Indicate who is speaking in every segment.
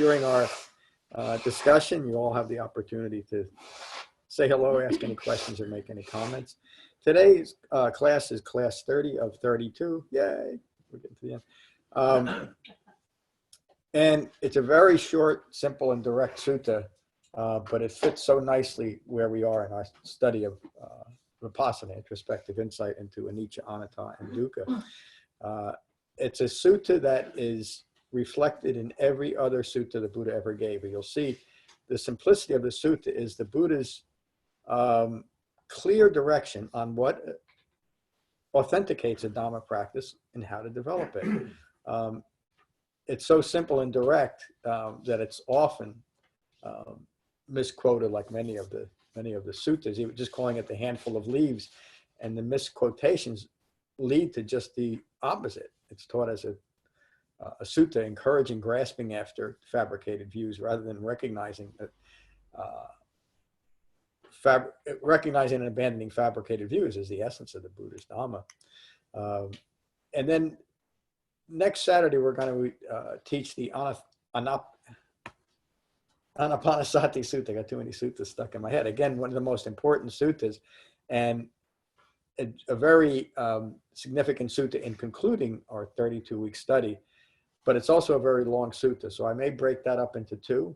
Speaker 1: During our discussion, you all have the opportunity to say hello, ask any questions, or make any comments. Today's class is class 30 of 32. Yay, we're getting to the end. And it's a very short, simple, and direct sutta, but it fits so nicely where we are in our study of Vipassana, introspective insight into Anicca, Anatta, and Dukkha. It's a sutta that is reflected in every other sutta the Buddha ever gave. And you'll see the simplicity of the sutta is the Buddha's clear direction on what authenticates a Dhamma practice and how to develop it. It's so simple and direct that it's often misquoted, like many of the suttas. Even just calling it the handful of leaves, and the misquotations lead to just the opposite. It's taught as a sutta encouraging grasping after fabricated views rather than recognizing that recognizing and abandoning fabricated views is the essence of the Buddha's Dhamma. And then next Saturday, we're going to teach the Anapanasati Sutta. I got too many suttas stuck in my head. Again, one of the most important suttas, and a very significant sutta in concluding our 32-week study. But it's also a very long sutta. So I may break that up into two,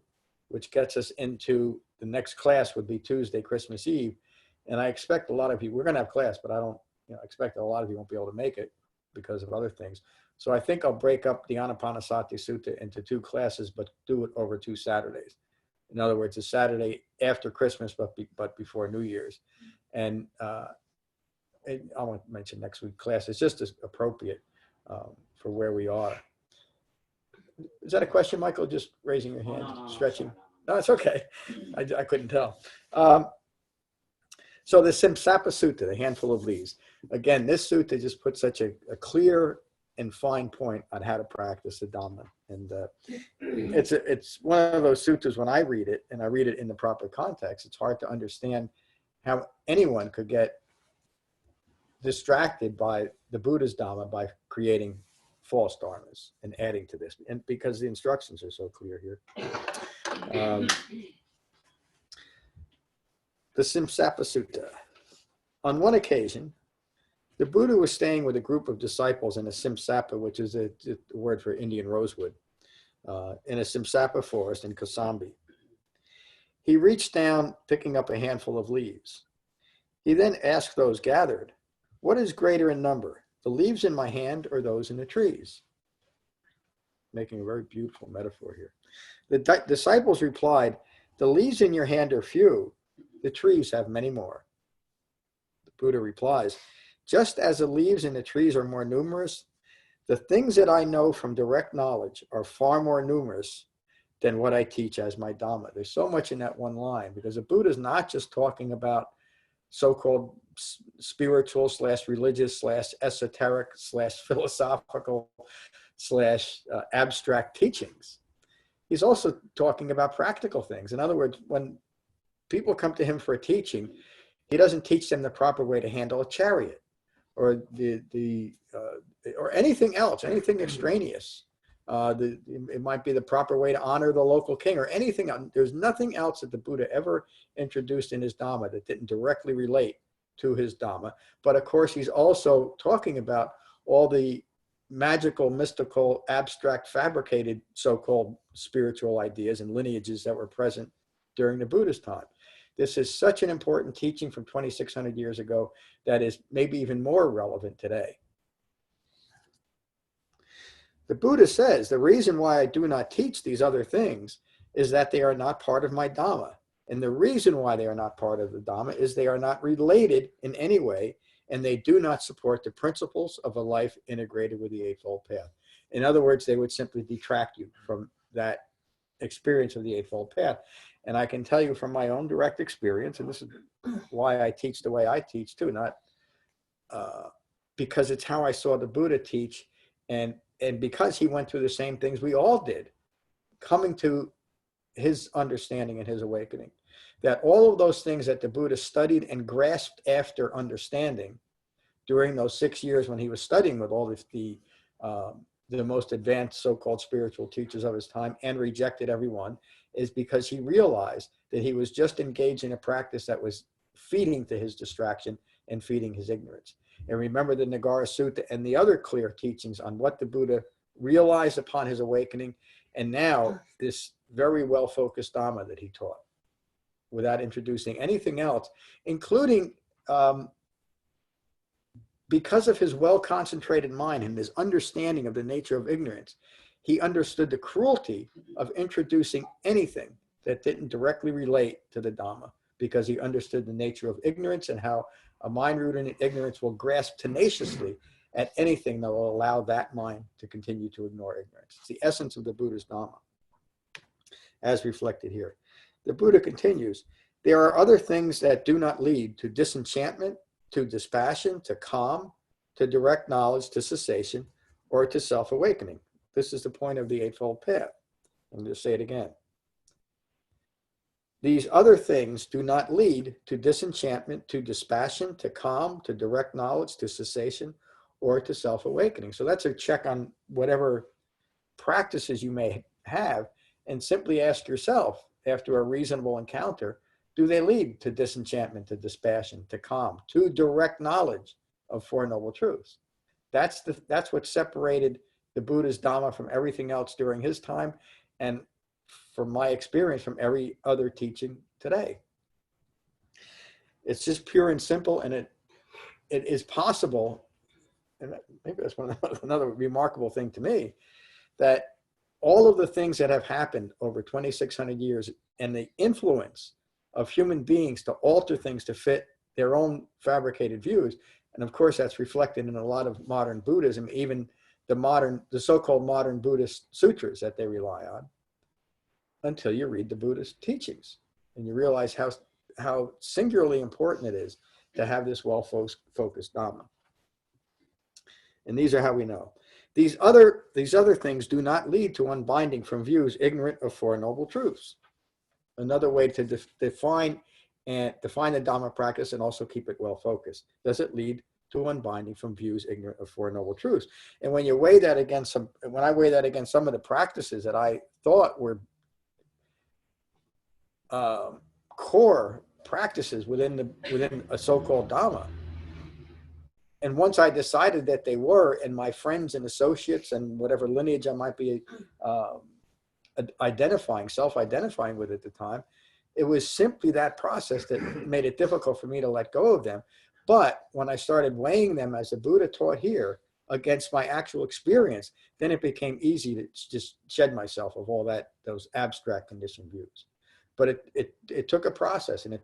Speaker 1: which gets us into the next class would be Tuesday, Christmas Eve. And I expect a lot of you, we're going to have class, but I don't expect that a lot of you won't be able to make it because of other things. So I think I'll break up the Anapanasati Sutta into two classes, but do it over 2 Saturdays. In other words, a Saturday after Christmas, but before New Year's. And I won't mention next week's class. It's just as appropriate for where we are. Is that a question, Michael? Just raising your hand, stretching? No, it's okay. I couldn't tell. So the Simsapa Sutta, the handful of leaves. Again, this sutta just puts such a clear and fine point on how to practice the Dhamma. And it's one of those suttas when I read it, and I read it in the proper context, it's hard to understand how anyone could get distracted by the Buddha's Dhamma by creating false dharmas and adding to this, and because the instructions are so clear here. The Simsapa Sutta. On one occasion, the Buddha was staying with a group of disciples in a Simsapa, which is a word for Indian rosewood, in a Simsapa forest in Kosambi. He reached down, picking up a handful of leaves. He then asked those gathered, "What is greater in number, the leaves in my hand or those in the trees?" Making a very beautiful metaphor here. The disciples replied, "The leaves in your hand are few, the trees have many more." The Buddha replies, "Just as the leaves in the trees are more numerous, the things that I know from direct knowledge are far more numerous than what I teach as my Dhamma." There's so much in that one line, because the Buddha is not just talking about so-called spiritual / religious / esoteric / philosophical / abstract teachings. He's also talking about practical things. In other words, when people come to him for a teaching, he doesn't teach them the proper way to handle a chariot or or anything else, anything extraneous. It might be the proper way to honor the local king or anything else. There's nothing else that the Buddha ever introduced in his Dhamma that didn't directly relate to his Dhamma. But of course, he's also talking about all the magical, mystical, abstract, fabricated so-called spiritual ideas and lineages that were present during the Buddha's time. This is such an important teaching from 2,600 years ago that is maybe even more relevant today. The Buddha says, "The reason why I do not teach these other things is that they are not part of my Dhamma. And the reason why they are not part of the Dhamma is they are not related in any way, and they do not support the principles of a life integrated with the Eightfold Path." In other words, they would simply detract you from that experience of the Eightfold Path. And I can tell you from my own direct experience, and this is why I teach the way I teach too, not because it's how I saw the Buddha teach, and because he went through the same things we all did, coming to his understanding and his awakening, that all of those things that the Buddha studied and grasped after understanding during those 6 years when he was studying with all the the most advanced so-called spiritual teachers of his time and rejected everyone, is because he realized that he was just engaged in a practice that was feeding to his distraction and feeding his ignorance. And remember the Nagara Sutta and the other clear teachings on what the Buddha realized upon his awakening, and now this very well-focused Dhamma that he taught, without introducing anything else, including because of his well-concentrated mind and his understanding of the nature of ignorance, he understood the cruelty of introducing anything that didn't directly relate to the Dhamma, because he understood the nature of ignorance and how a mind rooted in ignorance will grasp tenaciously at anything that will allow that mind to continue to ignore ignorance. It's the essence of the Buddha's Dhamma, as reflected here. The Buddha continues, there are other things that do not lead to disenchantment, to dispassion, to calm, to direct knowledge, to cessation, or to self-awakening. This is the point of the Eightfold Path. I'm going to say it again. These other things do not lead to disenchantment, to dispassion, to calm, to direct knowledge, to cessation, or to self-awakening. So that's a check on whatever practices you may have, and simply ask yourself, after a reasonable encounter, do they lead to disenchantment, to dispassion, to calm, to direct knowledge of Four Noble Truths? That's what separated the Buddha's Dhamma from everything else during his time, and from my experience, from every other teaching today. It's just pure and simple, and it is possible, and maybe that's another remarkable thing to me, that all of the things that have happened over 2,600 years and the influence of human beings to alter things to fit their own fabricated views, and of course that's reflected in a lot of modern Buddhism, even the so-called modern Buddhist sutras that they rely on, until you read the Buddhist teachings and you realize how singularly important it is to have this well-focused Dhamma. And these are how we know. These other things do not lead to unbinding from views ignorant of Four Noble Truths. Another way to define the Dhamma practice and also keep it well-focused. Does it lead to unbinding from views ignorant of Four Noble Truths? And when you weigh that against when I weigh that against some of the practices that I thought were core practices within a so-called Dhamma, and once I decided that they were, and my friends and associates and whatever lineage I might be self-identifying with at the time, it was simply that process that made it difficult for me to let go of them. But when I started weighing them as the Buddha taught here against my actual experience, then it became easy to just shed myself of all those abstract conditioned views. But it took a process, and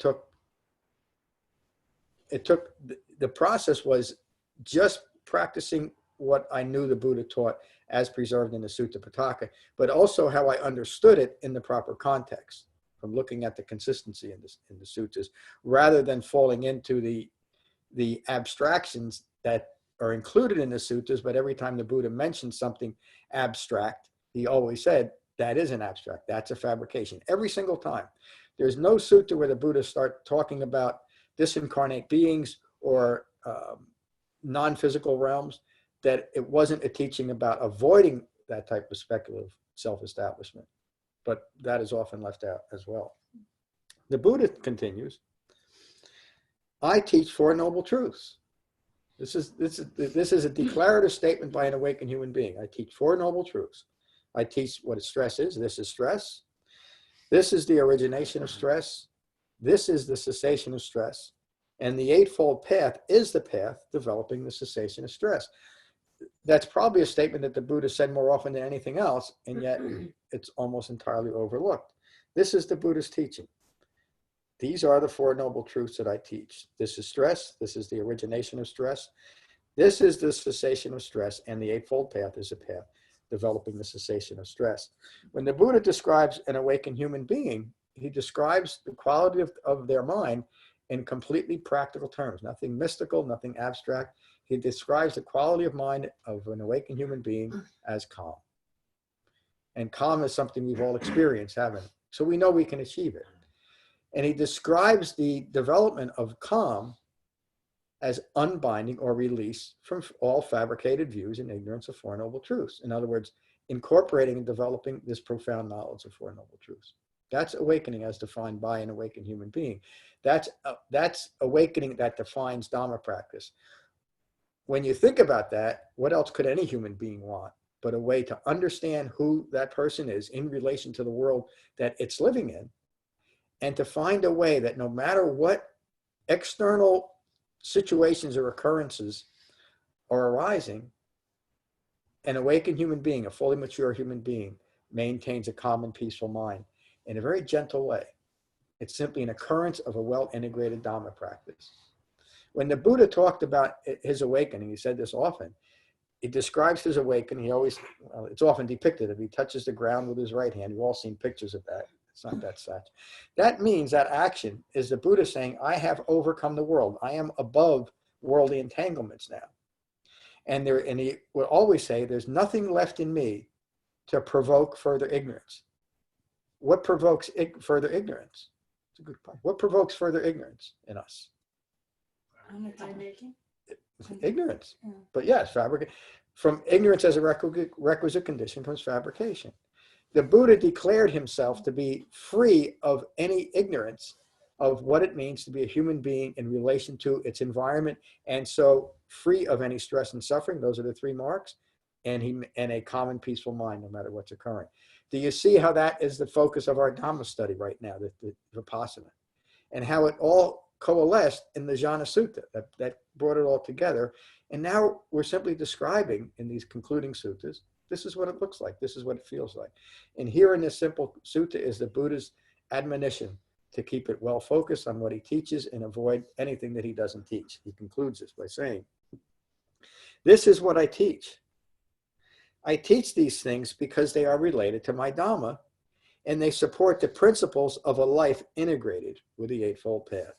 Speaker 1: the process was just practicing what I knew the Buddha taught as preserved in the Sutta Pitaka, but also how I understood it in the proper context, from looking at the consistency in the suttas, rather than falling into the abstractions that are included in the suttas. But every time the Buddha mentioned something abstract, he always said, that is an abstract, that's a fabrication. Every single time. There's no sutta where the Buddha start talking about disincarnate beings or non-physical realms that it wasn't a teaching about avoiding that type of speculative self-establishment. But that is often left out as well. The Buddha continues, I teach Four Noble Truths. This is a declarative statement by an awakened human being. I teach Four Noble Truths. I teach what stress is. This is stress. This is the origination of stress. This is the cessation of stress. And the Eightfold Path is the path developing the cessation of stress. That's probably a statement that the Buddha said more often than anything else, and yet it's almost entirely overlooked. This is the Buddha's teaching. These are the Four Noble Truths that I teach. This is stress. This is the origination of stress. This is the cessation of stress, and the Eightfold Path is a path developing the cessation of stress. When the Buddha describes an awakened human being, he describes the quality of their mind in completely practical terms, nothing mystical, nothing abstract. He describes the quality of mind of an awakened human being as calm. And calm is something we've all experienced, haven't we? So we know we can achieve it. And he describes the development of calm as unbinding or release from all fabricated views and ignorance of Four Noble Truths. In other words, incorporating and developing this profound knowledge of Four Noble Truths. That's awakening as defined by an awakened human being. That's awakening that defines Dhamma practice. When you think about that, what else could any human being want but a way to understand who that person is in relation to the world that it's living in, and to find a way that no matter what external situations or occurrences are arising, an awakened human being, a fully mature human being, maintains a calm and peaceful mind in a very gentle way. It's simply an occurrence of a well-integrated Dhamma practice. When the Buddha talked about his awakening, he said this often, he describes his awakening, it's often depicted that he touches the ground with his right hand. You've all seen pictures of that. It's not that such. That means that action is the Buddha saying, I have overcome the world. I am above worldly entanglements now. And he would always say, there's nothing left in me to provoke further ignorance. What provokes further ignorance? It's a good point. What provokes further ignorance in us? Ignorance. Yeah. But yes, from ignorance as a requisite condition comes fabrication. The Buddha declared himself to be free of any ignorance of what it means to be a human being in relation to its environment, and so free of any stress and suffering. Those are the three marks, and a calm and peaceful mind, no matter what's occurring. Do you see how that is the focus of our Dhamma study right now, the Vipassana, and how it all coalesced in the Jhana Sutta that brought it all together? And now we're simply describing in these concluding suttas, this is what it looks like, this is what it feels like. And here in this simple sutta is the Buddha's admonition to keep it well focused on what he teaches and avoid anything that he doesn't teach. He concludes this by saying, this is what I teach. I teach these things because they are related to my Dhamma, and they support the principles of a life integrated with the Eightfold Path.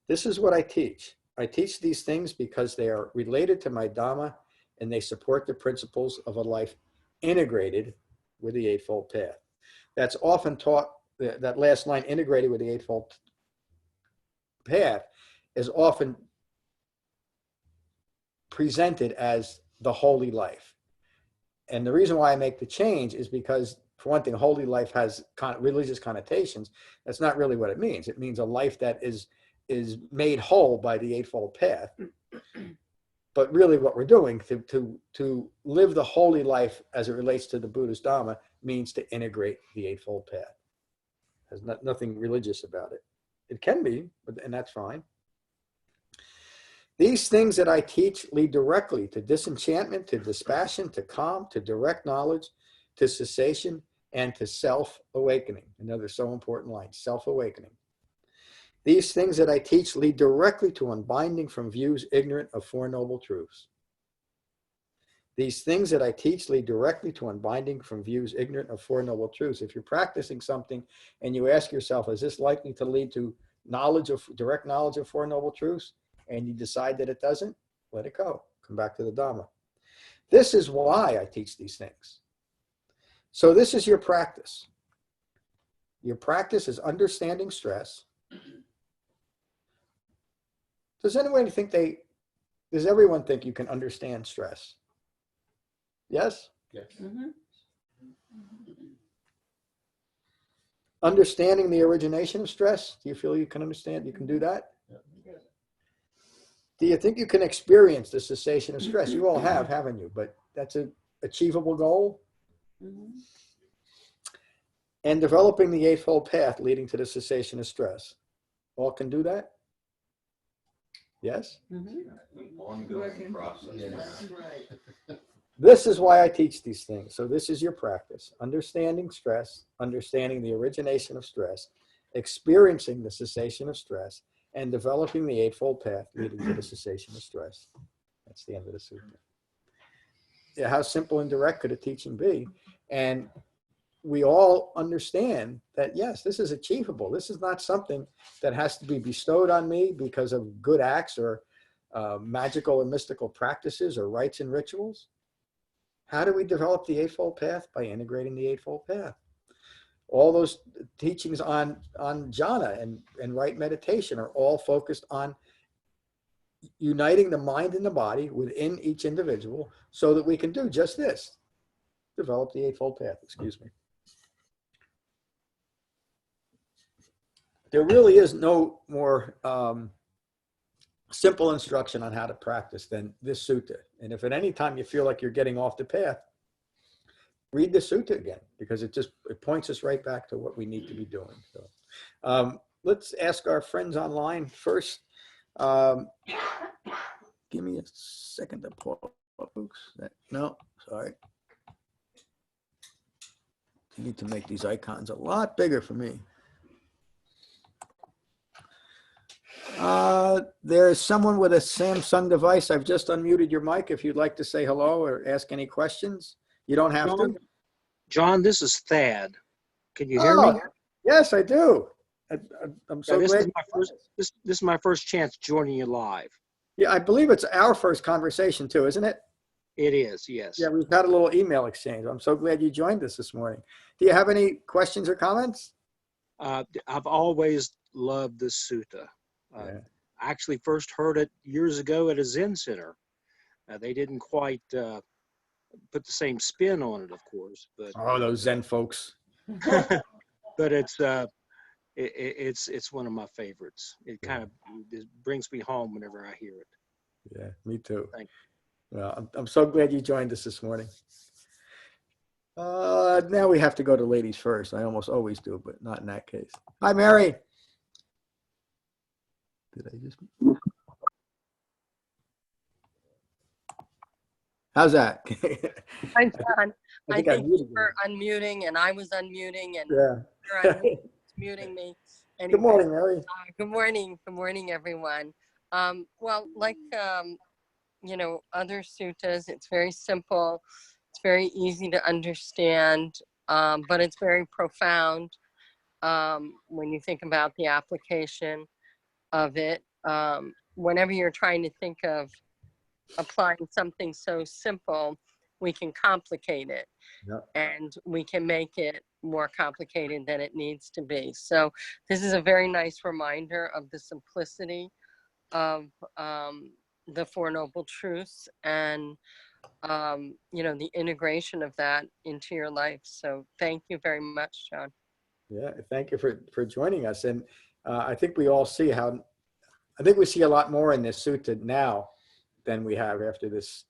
Speaker 1: This is what I teach. I teach these things because they are related to my Dhamma, and they support the principles of a life integrated with the Eightfold Path. That's often taught, that last line, integrated with the Eightfold Path, is often presented as the holy life. And the reason why I make the change is because, for one thing, holy life has religious connotations. That's not really what it means. It means a life that is made whole by the Eightfold Path. But really what we're doing to live the holy life as it relates to the Buddha's Dhamma means to integrate the Eightfold Path. There's nothing religious about it. It can be, and that's fine. These things that I teach lead directly to disenchantment, to dispassion, to calm, to direct knowledge, to cessation, and to self-awakening. Another so important line, self-awakening. These things that I teach lead directly to unbinding from views ignorant of Four Noble Truths. These things that I teach lead directly to unbinding from views ignorant of Four Noble Truths. If you're practicing something and you ask yourself, is this likely to lead to direct knowledge of Four Noble Truths, and you decide that it doesn't, let it go. Come back to the Dhamma. This is why I teach these things. So this is your practice. Your practice is understanding stress. Does everyone think you can understand stress? Yes?
Speaker 2: Yes.
Speaker 3: Mm-hmm.
Speaker 1: Understanding the origination of stress, do you feel you can understand? You can do that?
Speaker 2: Yeah.
Speaker 1: Do you think you can experience the cessation of stress? You all have, haven't you? But that's an achievable goal.
Speaker 3: Mm-hmm.
Speaker 1: And developing the Eightfold Path leading to the cessation of stress. All can do that? Yes?
Speaker 3: Mm-hmm.
Speaker 2: Ongoing process.
Speaker 3: Yes. Right.
Speaker 1: This is why I teach these things. So this is your practice. Understanding stress, understanding the origination of stress, experiencing the cessation of stress, and developing the Eightfold Path leading to the cessation of stress. That's the end of the sutta. Yeah, how simple and direct could a teaching be? And we all understand that, yes, this is achievable. This is not something that has to be bestowed on me because of good acts or magical or mystical practices or rites and rituals. How do we develop the Eightfold Path? By integrating the Eightfold Path. All those teachings on jhana and right meditation are all focused on uniting the mind and the body within each individual so that we can do just this, develop the Eightfold Path, excuse me. There really is no more simple instruction on how to practice than this sutta. And if at any time you feel like you're getting off the path, read the sutta again, because it points us right back to what we need to be doing. So let's ask our friends online first. Give me a second to pull up. Oops. No, sorry. You need to make these icons a lot bigger for me. There's someone with a Samsung device. I've just unmuted your mic if you'd like to say hello or ask any questions. You don't have to.
Speaker 2: John, this is Thad. Can you hear
Speaker 1: Oh,
Speaker 2: me?
Speaker 1: yes, I do. I'm so
Speaker 2: this
Speaker 1: glad.
Speaker 2: is my first. This is my first chance joining you live.
Speaker 1: Yeah, I believe it's our first conversation too, isn't it?
Speaker 2: It is, yes.
Speaker 1: Yeah, we've had a little email exchange. I'm so glad you joined us this morning. Do you have any questions or comments?
Speaker 2: I've always loved this sutta.
Speaker 1: Yeah.
Speaker 2: I actually first heard it years ago at a Zen center. They didn't quite put the same spin on it, of course, but
Speaker 1: Oh, those Zen folks.
Speaker 2: but it's one of my favorites. It kind of brings me home whenever I hear it.
Speaker 1: Yeah, me too.
Speaker 2: Thank
Speaker 1: you. Well, I'm so glad you joined us this morning. Now we have to go to ladies first. I almost always do, but not in that case. Hi, Mary. Did I just? How's that?
Speaker 4: Hi, John. I think
Speaker 1: muted
Speaker 4: you were unmuting and I was unmuting and
Speaker 1: Yeah.
Speaker 4: you're muting me. Anyway,
Speaker 1: Good morning, Mary.
Speaker 4: good morning. Good morning, everyone. Well, like, you know, other suttas, it's very simple. It's very easy to understand, but it's very profound when you think about the application of it. Whenever you're trying to think of applying something so simple, we can complicate it.
Speaker 1: Yep.
Speaker 4: And we can make it more complicated than it needs to be. So this is a very nice reminder of the simplicity of the Four Noble Truths and, you know, the integration of that into your life. So thank you very much, John.
Speaker 1: Yeah, thank you for joining us. And I think we all see how, I think we see a lot more in this sutta now than we have after this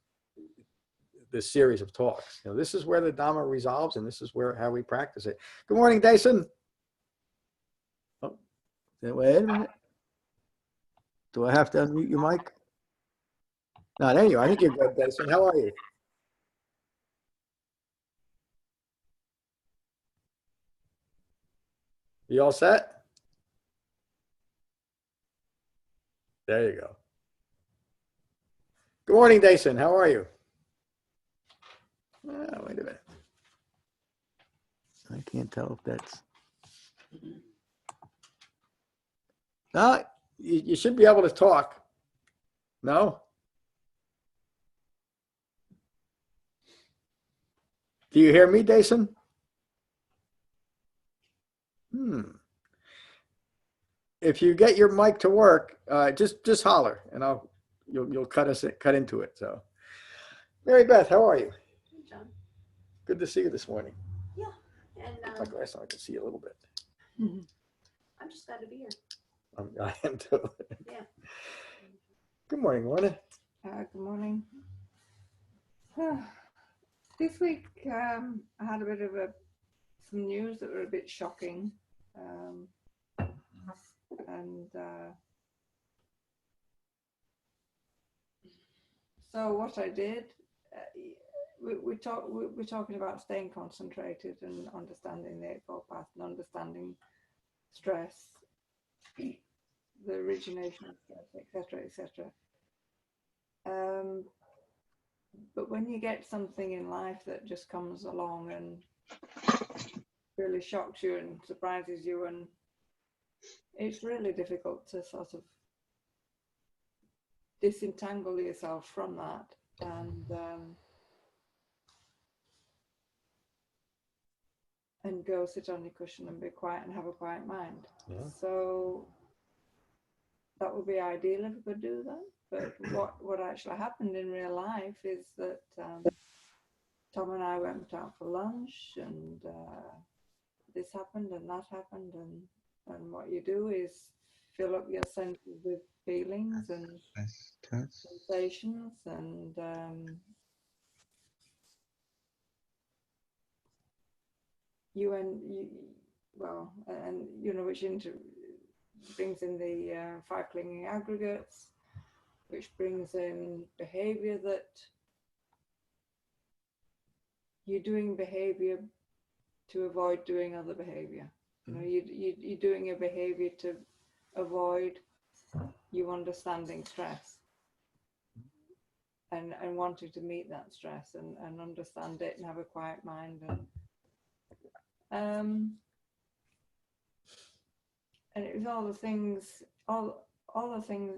Speaker 1: series of talks. You know, this is where the Dhamma resolves, and this is how we practice it. Good morning, Dason. Oh, wait a minute. Do I have to unmute your mic? No, there you are. I think you're good, Dason. How are you? You all set? There you go. Good morning, Dason. How are you? Wait a minute. I can't tell if that's. No, you should be able to talk. No? Do you hear me, Dason? If you get your mic to work, just holler, and you'll cut into it. So, Mary Beth, how are you?
Speaker 3: Hey, John.
Speaker 1: Good to see you this morning.
Speaker 3: Yeah. And
Speaker 1: My glass on, I can see you a little bit.
Speaker 3: I'm just glad to be here.
Speaker 1: I am too.
Speaker 3: Yeah.
Speaker 1: Good morning, Lorna.
Speaker 5: Good morning. This week I had a bit of some news that were a bit shocking. So what I did, we're talking about staying concentrated and understanding the Eightfold Path and understanding stress, the origination of stress, etc., etc. But when you get something in life that just comes along and really shocks you and surprises you, and it's really difficult to sort of disentangle yourself from that and go sit on your cushion and be quiet and have a quiet mind. Yeah. So that would be ideal if we could do that. But what actually happened in real life is that Tom and I went out for lunch, and this happened and that happened, and what you do is fill up your senses with feelings and sensations, and which brings in the 5 clinging aggregates, which brings in behavior that you're doing behavior to avoid doing other behavior. You know, you're doing a behavior to avoid you understanding stress and wanting to meet that stress and understand it and have a quiet mind, and it was all the things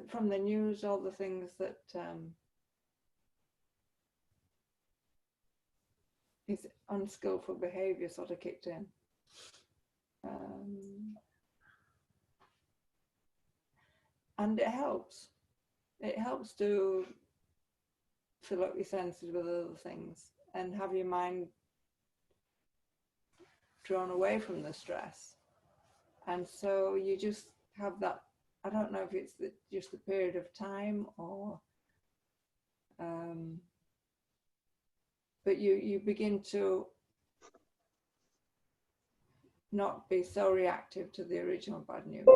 Speaker 5: from the news, all the things that is unskillful behavior sort of kicked in. And it helps to fill up your senses with other things and have your mind drawn away from the stress. And so you just have that, I don't know if it's just a period of time or, but you begin to not be so reactive to the original bad news.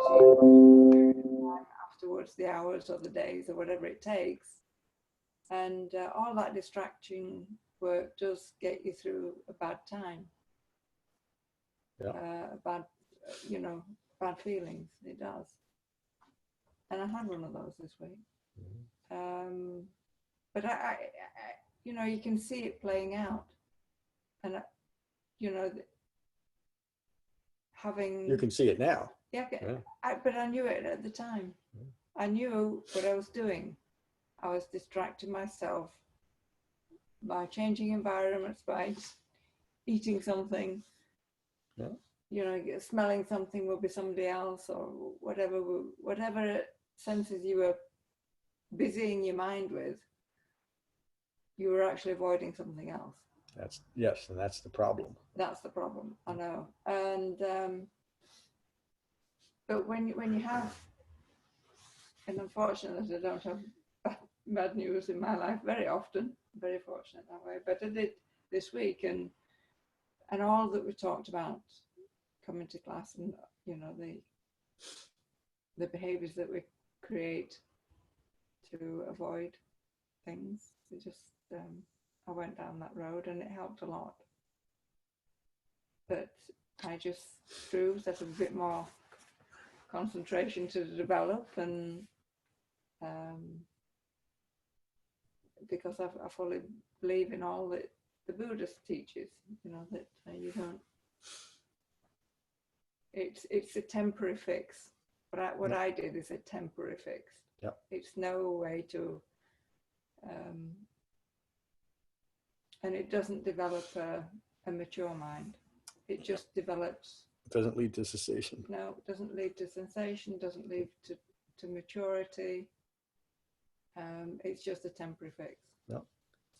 Speaker 5: Afterwards, the hours or the days or whatever it takes. And all that distraction work does get you through a bad time.
Speaker 1: Yeah.
Speaker 5: Bad feelings, it does. And I had one of those this week. But I you can see it playing out. And, having...
Speaker 1: You can see it now.
Speaker 5: Yeah, but I knew it at the time. I knew what I was doing. I was distracting myself by changing environments, by eating something. Smelling something will be somebody else, or whatever senses you were busying your mind with, you were actually avoiding something else.
Speaker 1: And that's the problem.
Speaker 5: That's the problem, I know. And but when you have, and unfortunately I don't have bad news in my life very often, very fortunate that way, but I did this week, and all that we talked about coming to class, and the behaviors that we create to avoid things, it just I went down that road and it helped a lot. But I just threw a bit more concentration to develop, and because I fully believe in all that the Buddhist teaches, that you don't. It's a temporary fix. But what I did is a temporary fix.
Speaker 1: Yep.
Speaker 5: It's no way to, and it doesn't develop a mature mind. It just develops.
Speaker 1: It doesn't lead to cessation.
Speaker 5: No, it doesn't lead to sensation, doesn't lead to maturity. It's just a temporary fix.
Speaker 1: Yep.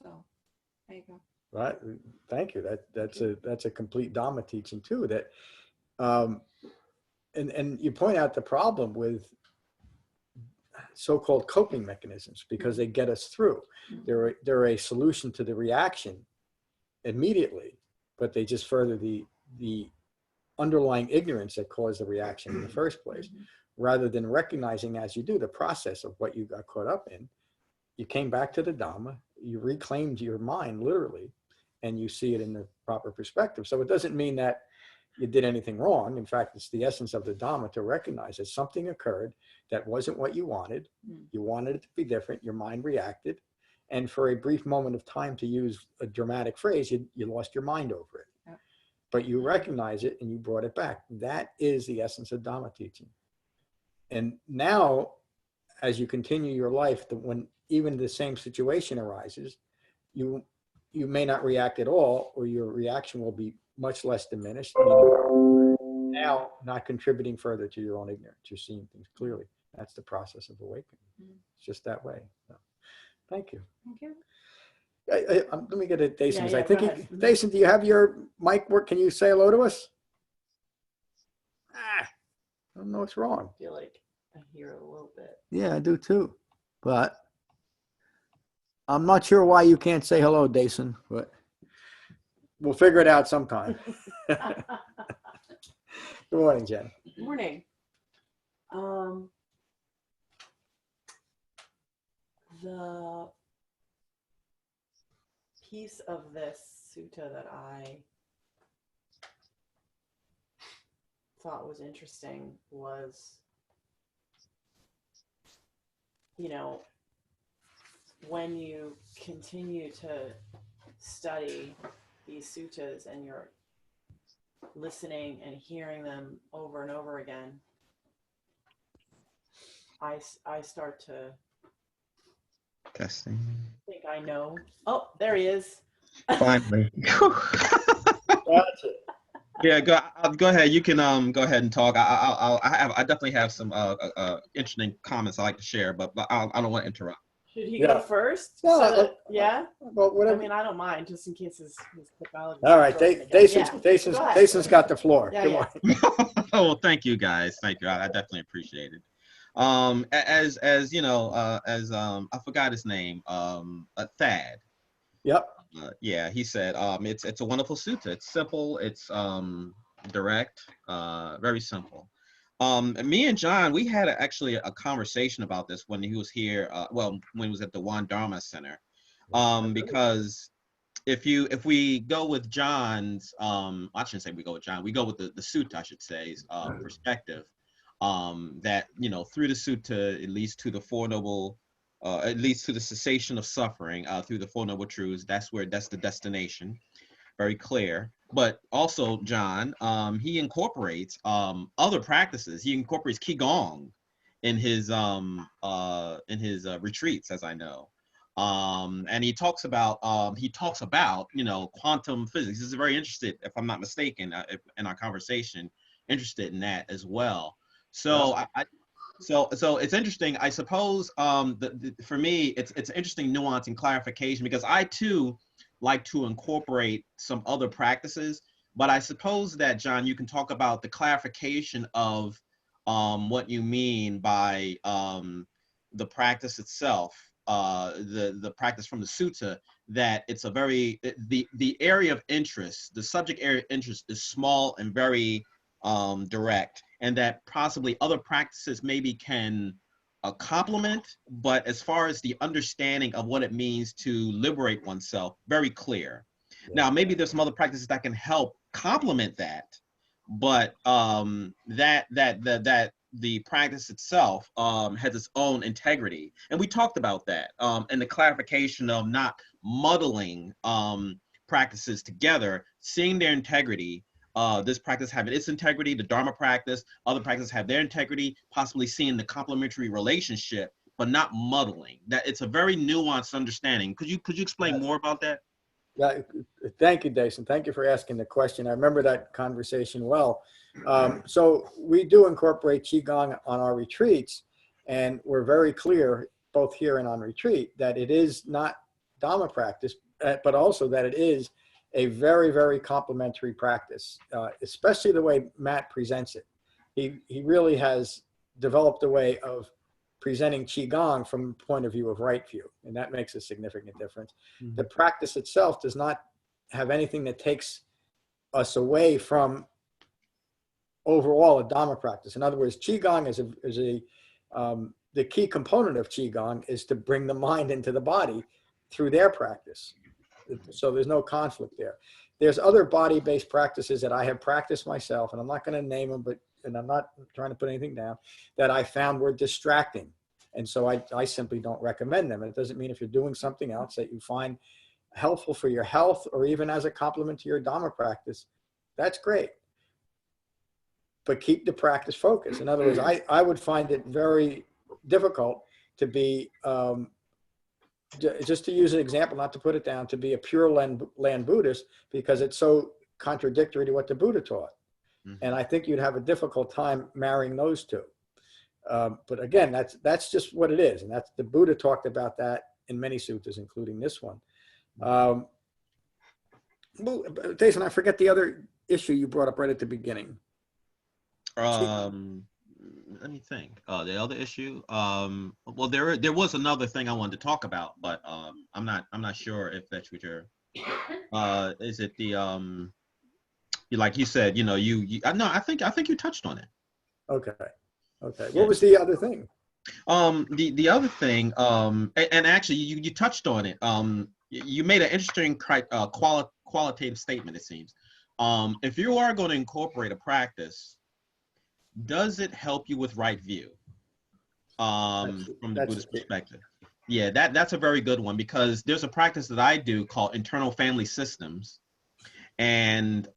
Speaker 5: So, there you go.
Speaker 1: Right. Thank you. That's a complete Dhamma teaching too. That, and you point out the problem with so-called coping mechanisms, because they get us through. They're a solution to the reaction immediately, but they just further the underlying ignorance that caused the reaction in the first place, rather than recognizing, as you do, the process of what you got caught up in. You came back to the Dhamma, you reclaimed your mind literally, and you see it in the proper perspective. So it doesn't mean that you did anything wrong. In fact, it's the essence of the Dhamma to recognize that something occurred that wasn't what you wanted. You wanted it to be different. Your mind reacted. And for a brief moment of time, to use a dramatic phrase, you lost your mind over it.
Speaker 5: Yeah.
Speaker 1: But you recognize it and you brought it back. That is the essence of Dhamma teaching. And now, as you continue your life, when even the same situation arises, you may not react at all, or your reaction will be much less diminished, meaning now not contributing further to your own ignorance. You're seeing things clearly. That's the process of awakening. It's just that way. So, thank you.
Speaker 5: Thank you.
Speaker 1: Let me get it, Dason. 'Cause
Speaker 6: Yeah,
Speaker 1: I think
Speaker 6: go ahead.
Speaker 1: Dason, do you have your mic work? Can you say hello to us? I don't know what's wrong.
Speaker 6: I feel like I hear it a little bit.
Speaker 1: Yeah, I do too. But I'm not sure why you can't say hello, Dason, but we'll figure it out sometime. Good morning, Jen.
Speaker 6: Morning. The piece of this sutta that I thought was interesting was, you know, when you continue to study these suttas and you're listening and hearing them over and over again, I start to
Speaker 7: Testing.
Speaker 6: think I know. Oh, there he is.
Speaker 7: Finally.
Speaker 1: Gotcha.
Speaker 7: Yeah, go ahead. You can go ahead and talk. I definitely have some interesting comments I like to share, but I don't want to interrupt.
Speaker 6: Should he
Speaker 1: Yeah.
Speaker 6: go first?
Speaker 1: No,
Speaker 6: So that- yeah.
Speaker 1: Well,
Speaker 6: I
Speaker 1: whatever.
Speaker 6: mean, I don't mind, just in case his pathology.
Speaker 1: All right, Dason's
Speaker 6: Go ahead.
Speaker 1: Dason's got the floor.
Speaker 6: Yeah,
Speaker 1: Good
Speaker 6: yeah.
Speaker 1: morning.
Speaker 7: Oh, well, thank you guys. Thank you. I definitely appreciate it. As you know, I forgot his name. Thad.
Speaker 1: Yep.
Speaker 7: Yeah, he said it's a wonderful sutta. It's simple. It's direct. Very simple. Me and John, we had actually a conversation about this when he was here. When he was at the One Dharma Center, because if we go with John's, I shouldn't say we go with John. We go with the sutta, I should say, perspective. That through the sutta it leads to the Four Noble. It leads to the cessation of suffering through the Four Noble Truths. That's the destination. Very clear. But also, John, he incorporates other practices. He incorporates qigong in his retreats, as I know. And he talks about quantum physics. He's very interested, if I'm not mistaken, in our conversation, interested in that as well. So So it's interesting. I suppose for me, it's interesting nuance and clarification, because I too like to incorporate some other practices. But I suppose that, John, you can talk about the clarification of what you mean by the practice itself, the practice from the sutta, that it's a very, the area of interest, the subject area of interest is small and very direct, and that possibly other practices maybe can complement, but as far as the understanding of what it means to liberate oneself, very clear. Yeah. Now, maybe there's some other practices that can help complement that, but that the practice itself has its own integrity, and we talked about that, and the clarification of not muddling practices together, seeing their integrity. This practice having its integrity, the Dharma practice, other practices have their integrity, possibly seeing the complementary relationship, but not muddling. That it's a very nuanced understanding. Could you explain more about that?
Speaker 1: Yeah, thank you, Dason. Thank you for asking the question. I remember that conversation well. So we do incorporate qigong on our retreats, and we're very clear, both here and on retreat, that it is not Dhamma practice, but also that it is a very, very complementary practice, especially the way Matt presents it. He really has developed a way of presenting qigong from the point of view of right view, and that makes a significant difference. Mm-hmm. The practice itself does not have anything that takes us away from overall a Dhamma practice. In other words, qigong is the key component of qigong is to bring the mind into the body through their practice. So there's no conflict there. There's other body-based practices that I have practiced myself, and I'm not going to name them, and I'm not trying to put anything down, that I found were distracting. And so I simply don't recommend them. And it doesn't mean if you're doing something else that you find helpful for your health or even as a complement to your Dhamma practice, that's great. But keep the practice focused. In other words, I would find it very difficult to be, just to use an example, not to put it down, to be a pure land Buddhist, because it's so contradictory to what the Buddha taught. Mm-hmm. And I think you'd have a difficult time marrying those two. But again, that's just what it is. And that's the Buddha talked about that in many suttas, including this one. Well, Jason, I forget the other issue you brought up right at the beginning.
Speaker 7: Let me think. The other issue. Well, there was another thing I wanted to talk about, but I'm not sure if that's what you're. Is it the like you said, no, I think you touched on it.
Speaker 1: Okay.
Speaker 7: Yeah.
Speaker 1: What was the other thing?
Speaker 7: The other thing, and actually you touched on it. You made an interesting qualitative statement, it seems. If you are going to incorporate a practice, does it help you with right view? From the Buddhist perspective. Yeah, that's a very good one, because there's a practice that I do called internal family systems. And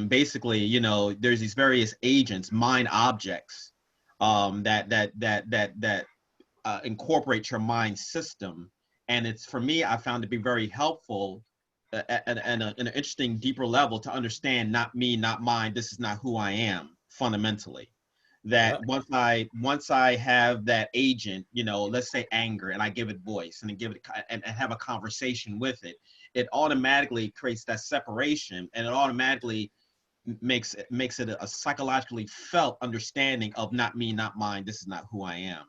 Speaker 7: basically, there's these various agents, mind objects, that incorporate your mind system. And it's, for me, I found to be very helpful at an interesting, deeper level to understand, not me, not mine, this is not who I am fundamentally. That once I have that agent, let's say anger, and I give it voice and give it and have a conversation with it, it automatically creates that separation, and it automatically makes it a psychologically felt understanding of not me, not mine, this is not who I am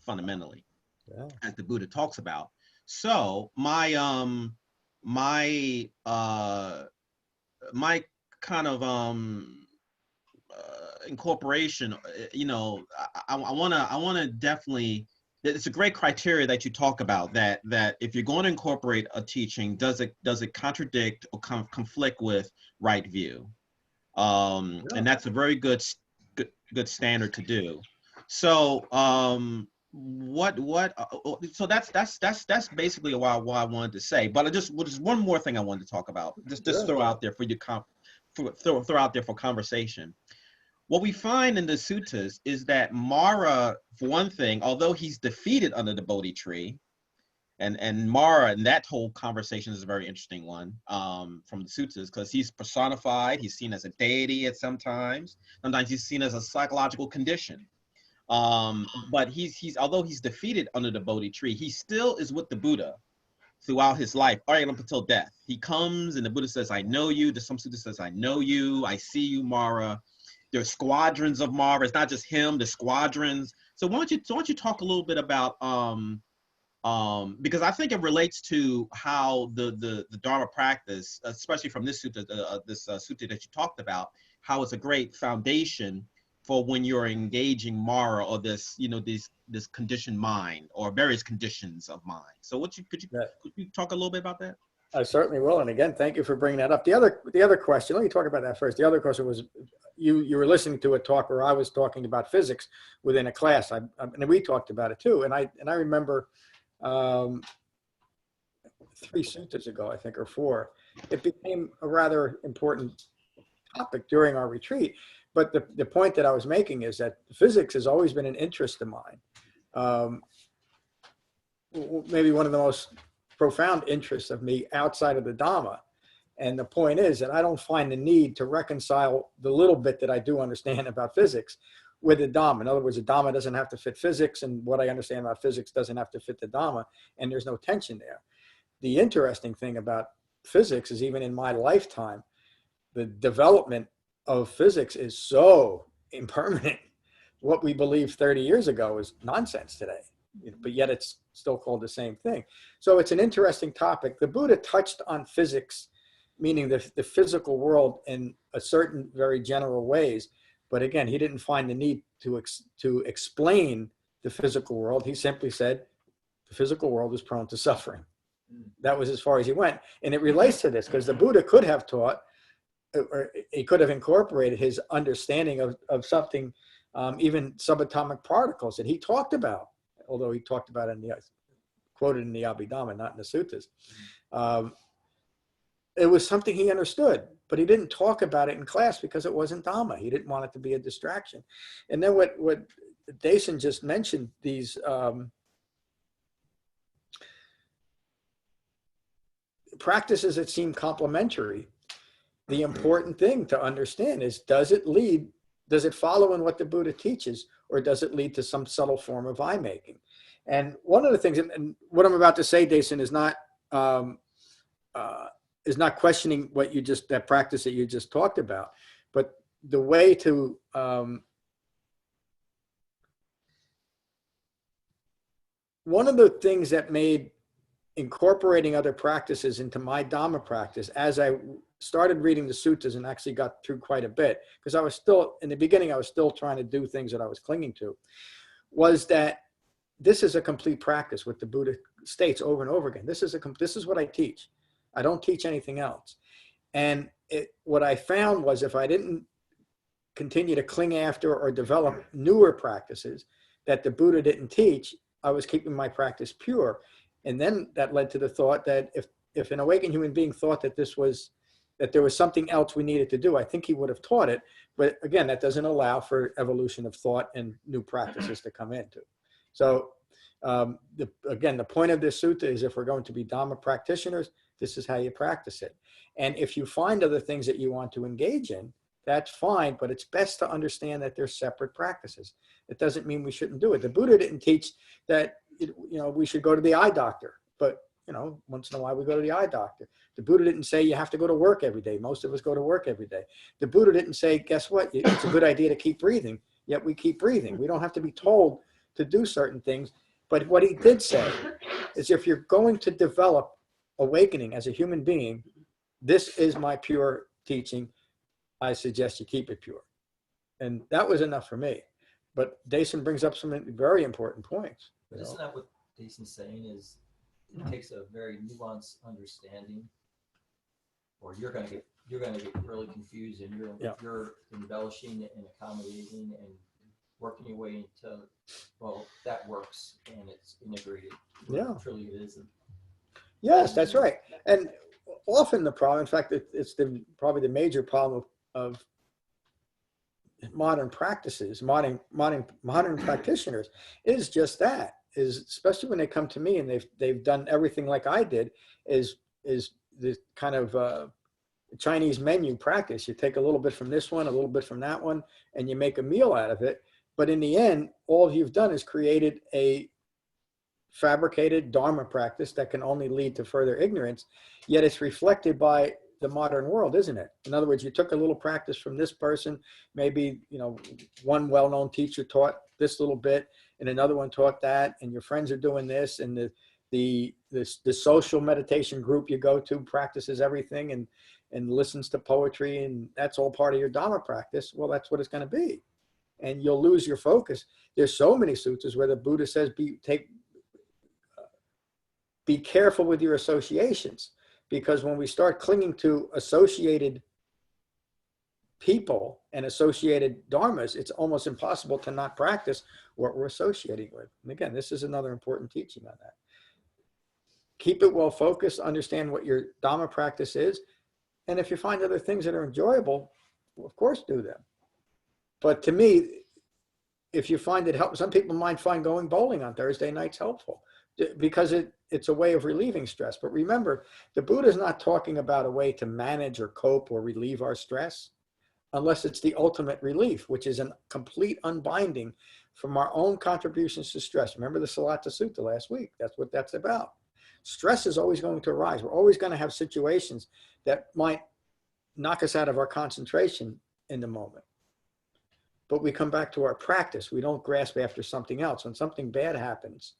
Speaker 7: fundamentally, as the Buddha talks about. So my kind of incorporation, I want to definitely, it's a great criteria that you talk about, that if you're going to incorporate a teaching, does it contradict or conflict with right view? And that's a very good standard to do. So so that's basically what I wanted to say. But just one more thing I wanted to talk about, just throw out there for you, throw out there for conversation. What we find in the suttas is that Mara, for one thing, although he's defeated under the Bodhi tree, and Mara, and that whole conversation is a very interesting one from the suttas, because he's personified, he's seen as a deity at sometimes he's seen as a psychological condition. But he's although he's defeated under the Bodhi tree, he still is with the Buddha throughout his life, right up until death. He comes and the Buddha says, I know you. The some sutta says, I know you, I see you, Mara. There's squadrons of Mara. It's not just him, the squadrons. So why don't you talk a little bit about because I think it relates to how the Dharma practice, especially from this sutta, sutta that you talked about, how it's a great foundation for when you're engaging Mara, or this this conditioned mind, or various conditions of mind. So could you talk a little bit about that?
Speaker 1: I certainly will. And again, thank you for bringing that up. The other question, let me talk about that first. The other question was, you were listening to a talk where I was talking about physics within a class. And we talked about it too. And I remember 3 suttas ago, I think, or 4, it became a rather important topic during our retreat. But the point that I was making is that physics has always been an interest of mine. Maybe one of the most profound interests of me outside of the Dhamma. And the point is that I don't find the need to reconcile the little bit that I do understand about physics with the Dhamma. In other words, the Dhamma doesn't have to fit physics, and what I understand about physics doesn't have to fit the Dhamma, and there's no tension there. The interesting thing about physics is, even in my lifetime, the development of physics is so impermanent. What we believed 30 years ago is nonsense today, but yet it's still called the same thing. So it's an interesting topic. The Buddha touched on physics, meaning the physical world, in a certain very general ways. But again, he didn't find the need to explain the physical world. He simply said the physical world is prone to suffering. That was as far as he went. And it relates to this, because the Buddha could have taught, or he could have incorporated his understanding of something, even subatomic particles that he talked about, although he talked about it quoted in the Abhidhamma, not in the suttas. It was something he understood, but he didn't talk about it in class because it wasn't Dhamma. He didn't want it to be a distraction. And then what Dason just mentioned, these practices that seem complementary, the important thing to understand is, does it lead does it follow in what the Buddha teaches, or does it lead to some subtle form of eye making? And one of the things, and what I'm about to say, Dason, is not questioning what you just, that practice that you just talked about, but the way to one of the things that made incorporating other practices into my Dhamma practice, as I started reading the suttas and actually got through quite a bit, because I was still, in the beginning, I was still trying to do things that I was clinging to, was that this is a complete practice, what the Buddha states over and over again. This is what I teach. I don't teach anything else. And what I found was, if I didn't continue to cling after or develop newer practices that the Buddha didn't teach, I was keeping my practice pure. And then that led to the thought that if an awakened human being thought that there was something else we needed to do, I think he would have taught it. But again, that doesn't allow for evolution of thought and new practices to come into. So again, the point of this sutta is, if we're going to be Dhamma practitioners, this is how you practice it. And if you find other things that you want to engage in, that's fine, but it's best to understand that they're separate practices. It doesn't mean we shouldn't do it. The Buddha didn't teach that we should go to the eye doctor, but once in a while we go to the eye doctor. The Buddha didn't say you have to go to work every day. Most of us go to work every day. The Buddha didn't say, guess what? It's a good idea to keep breathing, yet we keep breathing. We don't have to be told to do certain things. But what he did say is, if you're going to develop awakening as a human being, this is my pure teaching. I suggest you keep it pure. And that was enough for me. But Dason brings up some very important points.
Speaker 8: But isn't that what Dason's saying, is it takes a very nuanced understanding, or you're going to get really confused, and you're embellishing and accommodating and working your way into, well, that works and it's integrated.
Speaker 1: Yeah.
Speaker 8: Truly it isn't.
Speaker 1: Yes, that's right. And often the problem, in fact, it's probably the major problem of modern practices, modern practitioners, is just that, is especially when they come to me and they've done everything like I did, is the kind of Chinese menu practice. You take a little bit from this one, a little bit from that one, and you make a meal out of it. But in the end, all you've done is created a fabricated Dharma practice that can only lead to further ignorance, yet it's reflected by the modern world, isn't it? In other words, you took a little practice from this person, maybe, one well-known teacher taught this little bit and another one taught that, and your friends are doing this, and the social meditation group you go to practices everything and listens to poetry, and that's all part of your Dhamma practice. Well, that's what it's going to be. And you'll lose your focus. There's so many suttas where the Buddha says, be careful with your associations, because when we start clinging to associated people and associated dharmas, it's almost impossible to not practice what we're associating with. And again, this is another important teaching on that. Keep it well focused, understand what your Dhamma practice is, and if you find other things that are enjoyable, well, of course do them. But to me, if you find it helps, some people might find going bowling on Thursday nights helpful, because it's a way of relieving stress. But remember, the Buddha is not talking about a way to manage or cope or relieve our stress, unless it's the ultimate relief, which is a complete unbinding from our own contributions to stress. Remember the Simsapa Sutta last week? That's what that's about. Stress is always going to arise. We're always going to have situations that might knock us out of our concentration in the moment. But we come back to our practice. We don't grasp after something else. When something bad happens,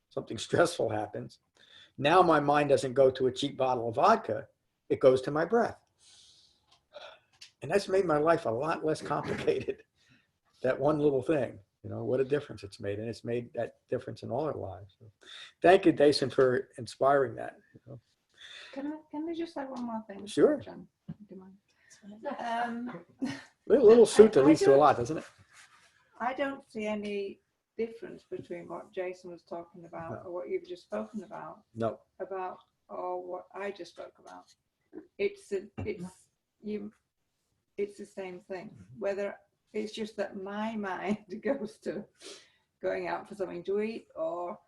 Speaker 1: something stressful happens, now my mind doesn't go to a cheap bottle of vodka. It goes to my breath. And that's made my life a lot less complicated. That one little thing, what a difference it's made. And it's made that difference in all our lives. So, thank you, Dason, for inspiring that.
Speaker 5: Can I just say one more thing?
Speaker 1: Sure.
Speaker 5: John, do you mind?
Speaker 1: Little sutta leads to a lot, doesn't it?
Speaker 5: I don't see any difference between what Jason was talking about or what you've just spoken about.
Speaker 1: No.
Speaker 5: Or what I just spoke about. It's the same thing. Whether it's just that my mind goes to going out for something to eat, or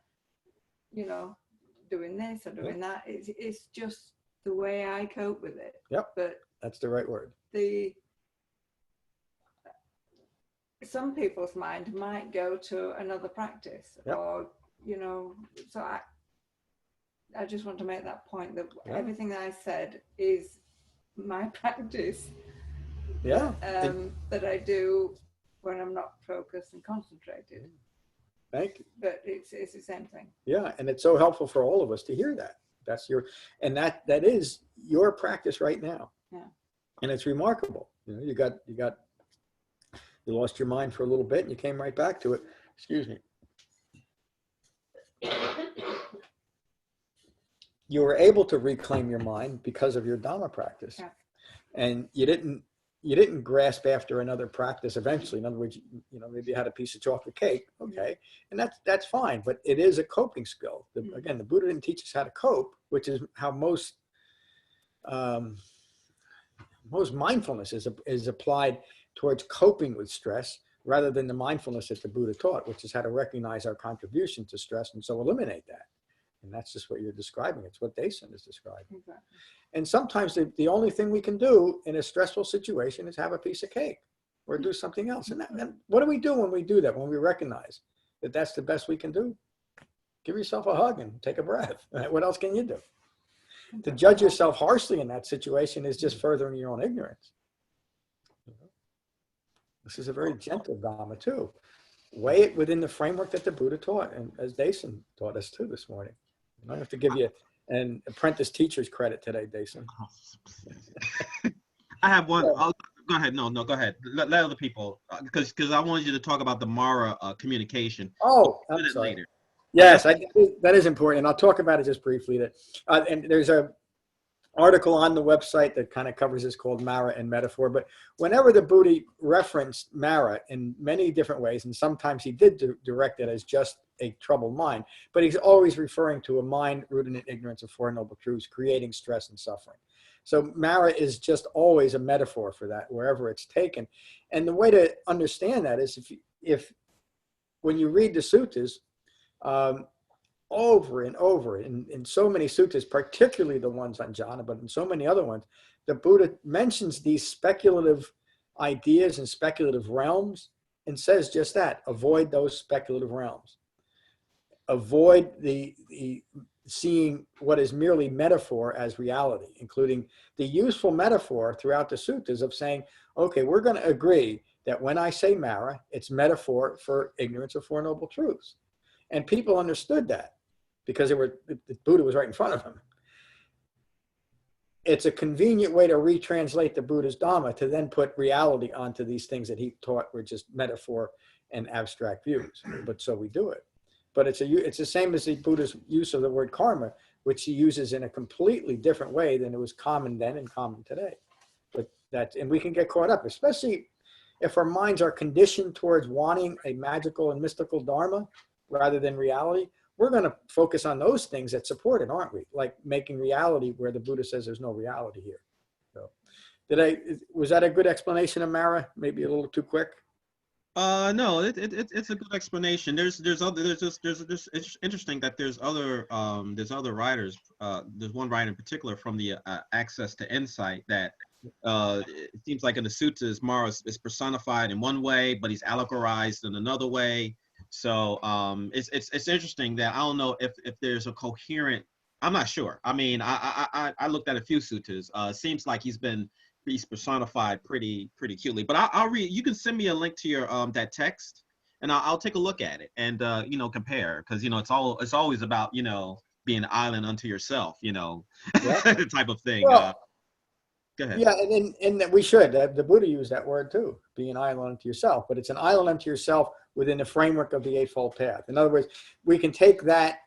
Speaker 5: doing this or doing that. It's just the way I cope with it.
Speaker 1: Yep.
Speaker 5: But
Speaker 1: that's the right word.
Speaker 5: some people's mind might go to another practice,
Speaker 1: Yep.
Speaker 5: or, you know, so I just want to make that point that
Speaker 1: Yeah.
Speaker 5: everything that I said is my practice.
Speaker 1: Yeah.
Speaker 5: That I do when I'm not focused and concentrated.
Speaker 1: Thank you.
Speaker 5: But it's the same thing.
Speaker 1: Yeah, and it's so helpful for all of us to hear that. That's your, and that is your practice right now.
Speaker 5: Yeah.
Speaker 1: And it's remarkable. You know, you lost your mind for a little bit and you came right back to it. Excuse me. You were able to reclaim your mind because of your Dhamma practice.
Speaker 5: Yeah.
Speaker 1: And you didn't grasp after another practice eventually. In other words, you know, maybe you had a piece of chocolate cake, okay, and that's fine, but it is a coping skill. Again, the Buddha didn't teach us how to cope, which is how most mindfulness is applied towards coping with stress, rather than the mindfulness that the Buddha taught, which is how to recognize our contribution to stress and so eliminate that. And that's just what you're describing. It's what Dason is describing.
Speaker 5: Exactly.
Speaker 1: And sometimes the only thing we can do in a stressful situation is have a piece of cake or do something else. And what do we do when we do that, when we recognize that that's the best we can do? Give yourself a hug and take a breath. What else can you do? To judge yourself harshly in that situation is just furthering your own ignorance. This is a very gentle Dhamma too. Weigh it within the framework that the Buddha taught, and as Dason taught us too this morning. I have to give you an apprentice teacher's credit today, Dason.
Speaker 7: I have one. Go ahead. No, go ahead. Let other people, because I wanted you to talk about the Mara communication.
Speaker 1: Oh, I'm sorry.
Speaker 7: Later.
Speaker 1: Yes, that is important. And I'll talk about it just briefly. And there's a article on the website that kind of covers this called Mara and Metaphor. But whenever the Buddha referenced Mara in many different ways, and sometimes he did direct it as just a troubled mind, but he's always referring to a mind rooted in ignorance of Four Noble Truths, creating stress and suffering. So Mara is just always a metaphor for that, wherever it's taken. And the way to understand that is if when you read the suttas, over and over in so many suttas, particularly the ones on jhana, but in so many other ones, the Buddha mentions these speculative ideas and speculative realms and says just that: avoid those speculative realms. Avoid the seeing what is merely metaphor as reality, including the useful metaphor throughout the suttas of saying, okay, we're going to agree that when I say Mara, it's metaphor for ignorance of Four Noble Truths. And people understood that because the Buddha was right in front of them. It's a convenient way to retranslate the Buddha's Dhamma to then put reality onto these things that he taught were just metaphor and abstract views. But so we do it. But it's the same as the Buddha's use of the word karma, which he uses in a completely different way than it was common then and common today. And we can get caught up, especially if our minds are conditioned towards wanting a magical and mystical Dharma rather than reality. We're going to focus on those things that support it, aren't we? Like making reality where the Buddha says there's no reality here. So, was that a good explanation of Mara? Maybe a little too quick.
Speaker 7: No, it's a good explanation. It's interesting that there's other writers. There's one writer in particular from the Access to Insight that it seems like in the suttas, Mara is personified in one way, but he's allegorized in another way. So it's interesting that I don't know if there's a coherent. I'm not sure. I mean, I looked at a few suttas. Seems like he's personified pretty cutely. But I'll read. You can send me a link to your that text, and I'll take a look at it and compare, because it's always about being an island unto yourself, type of thing.
Speaker 1: Well,
Speaker 7: go ahead.
Speaker 1: Yeah, and we should. The Buddha used that word too, be an island unto yourself. But it's an island unto yourself within the framework of the Eightfold Path. In other words, we can take that.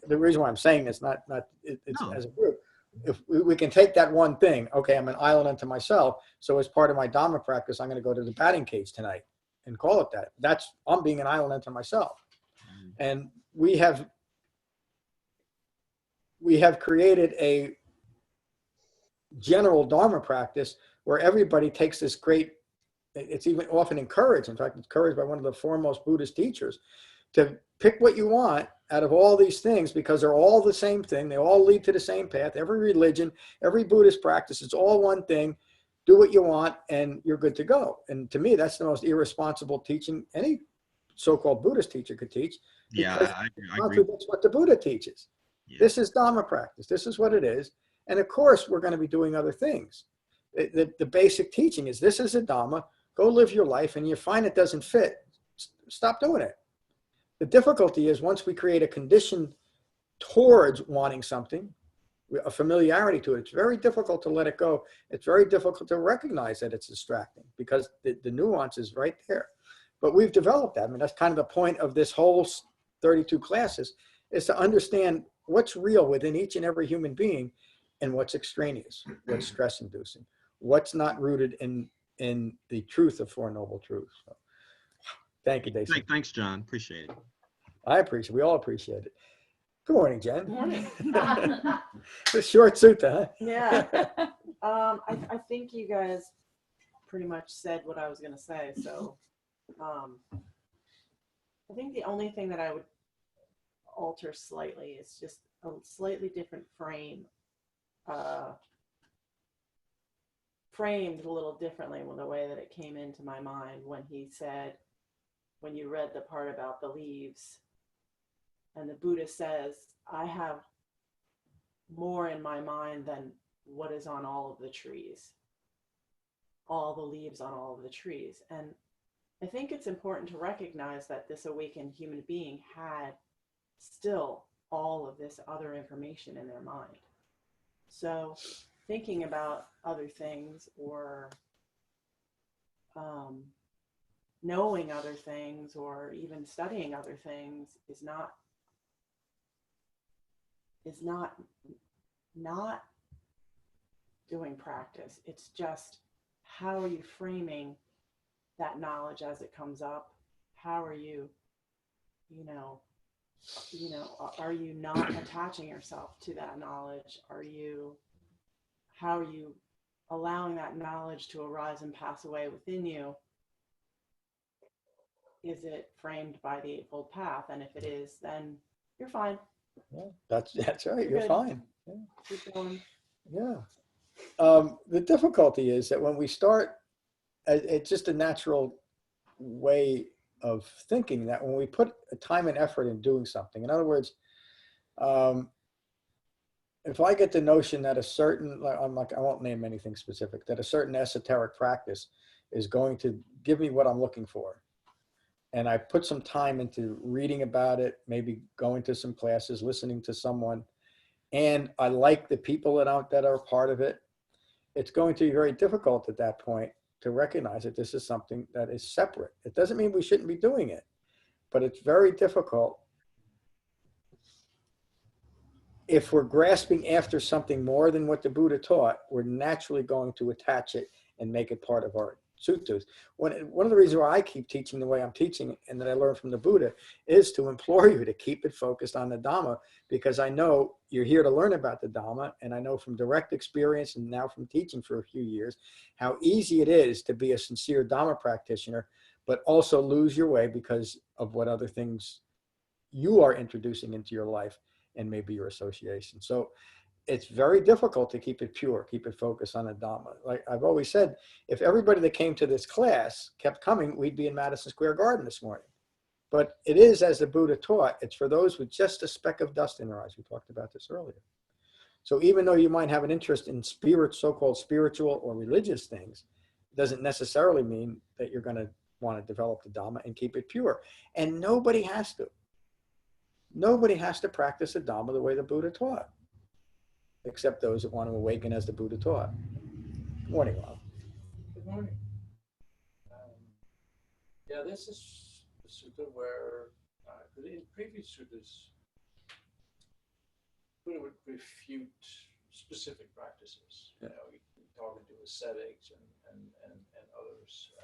Speaker 1: The reason why I'm saying this, as a group, if we can take that one thing, okay, I'm an island unto myself. So as part of my Dhamma practice, I'm going to go to the batting cage tonight and call it that. I'm being an island unto myself. And we have created a general Dharma practice where everybody takes this great, it's even often encouraged, in fact, it's encouraged by one of the foremost Buddhist teachers, to pick what you want out of all these things, because they're all the same thing. They all lead to the same path. Every religion, every Buddhist practice, it's all one thing. do what you want, and you're good to go. And to me, that's the most irresponsible teaching any so-called Buddhist teacher could teach,
Speaker 7: Yeah,
Speaker 1: because
Speaker 7: I
Speaker 1: it
Speaker 7: agree.
Speaker 1: contradicts what the Buddha teaches.
Speaker 7: Yeah.
Speaker 1: This is Dhamma practice. This is what it is. And of course, we're going to be doing other things. The basic teaching is this is a Dhamma. Go live your life, and you find it doesn't fit, stop doing it. The difficulty is once we create a condition towards wanting something, a familiarity to it, it's very difficult to let it go. It's very difficult to recognize that it's distracting because the nuance is right there. But we've developed that. I mean, that's kind of the point of this whole 32 classes, is to understand what's real within each and every human being and what's extraneous, what's stress-inducing, what's not rooted in the truth of Four Noble Truths. So, thank you, Daisy.
Speaker 7: Thanks, John. Appreciate it.
Speaker 1: I appreciate it. We all appreciate it. Good morning, Jen.
Speaker 6: Good morning.
Speaker 1: The short sutta, huh?
Speaker 6: Yeah. I think you guys pretty much said what I was going to say. So I think the only thing that I would alter slightly is just a slightly different frame. Framed a little differently with the way that it came into my mind when he said, when you read the part about the leaves, and the Buddha says, I have more in my mind than what is on all of the trees, all the leaves on all of the trees. And I think it's important to recognize that this awakened human being had still all of this other information in their mind. So thinking about other things or knowing other things or even studying other things is not doing practice. It's just, how are you framing that knowledge as it comes up? How are you, are you not attaching yourself to that knowledge? How are you allowing that knowledge to arise and pass away within you? Is it framed by the Eightfold Path? And if it is, then you're fine.
Speaker 1: Yeah, that's right.
Speaker 6: You're
Speaker 1: You're
Speaker 6: good.
Speaker 1: fine. Yeah.
Speaker 6: Keep going.
Speaker 1: Yeah. The difficulty is that when we start, it's just a natural way of thinking that when we put time and effort in doing something, in other words, if I get the notion that a certain, I won't name anything specific, that a certain esoteric practice is going to give me what I'm looking for, and I put some time into reading about it, maybe going to some classes, listening to someone, and I like the people that are part of it, it's going to be very difficult at that point to recognize that this is something that is separate. It doesn't mean we shouldn't be doing it, but it's very difficult. If we're grasping after something more than what the Buddha taught, we're naturally going to attach it and make it part of our suttas. One of the reasons why I keep teaching the way I'm teaching and that I learned from the Buddha is to implore you to keep it focused on the Dhamma, because I know you're here to learn about the Dhamma, and I know from direct experience and now from teaching for a few years how easy it is to be a sincere Dhamma practitioner, but also lose your way because of what other things you are introducing into your life and maybe your association. So it's very difficult to keep it pure, keep it focused on a Dhamma. Like I've always said, if everybody that came to this class kept coming, we'd be in Madison Square Garden this morning. But it is, as the Buddha taught, it's for those with just a speck of dust in their eyes. We talked about this earlier. So even though you might have an interest in so-called spiritual or religious things, it doesn't necessarily mean that you're going to want to develop the Dhamma and keep it pure. And nobody has to. Nobody has to practice the Dhamma the way the Buddha taught, except those that want to awaken as the Buddha taught. Good morning, Rob.
Speaker 9: Good morning. Yeah, this is a sutta where, in previous suttas, Buddha would refute specific practices.
Speaker 1: Yeah.
Speaker 9: You know, talking to ascetics and others.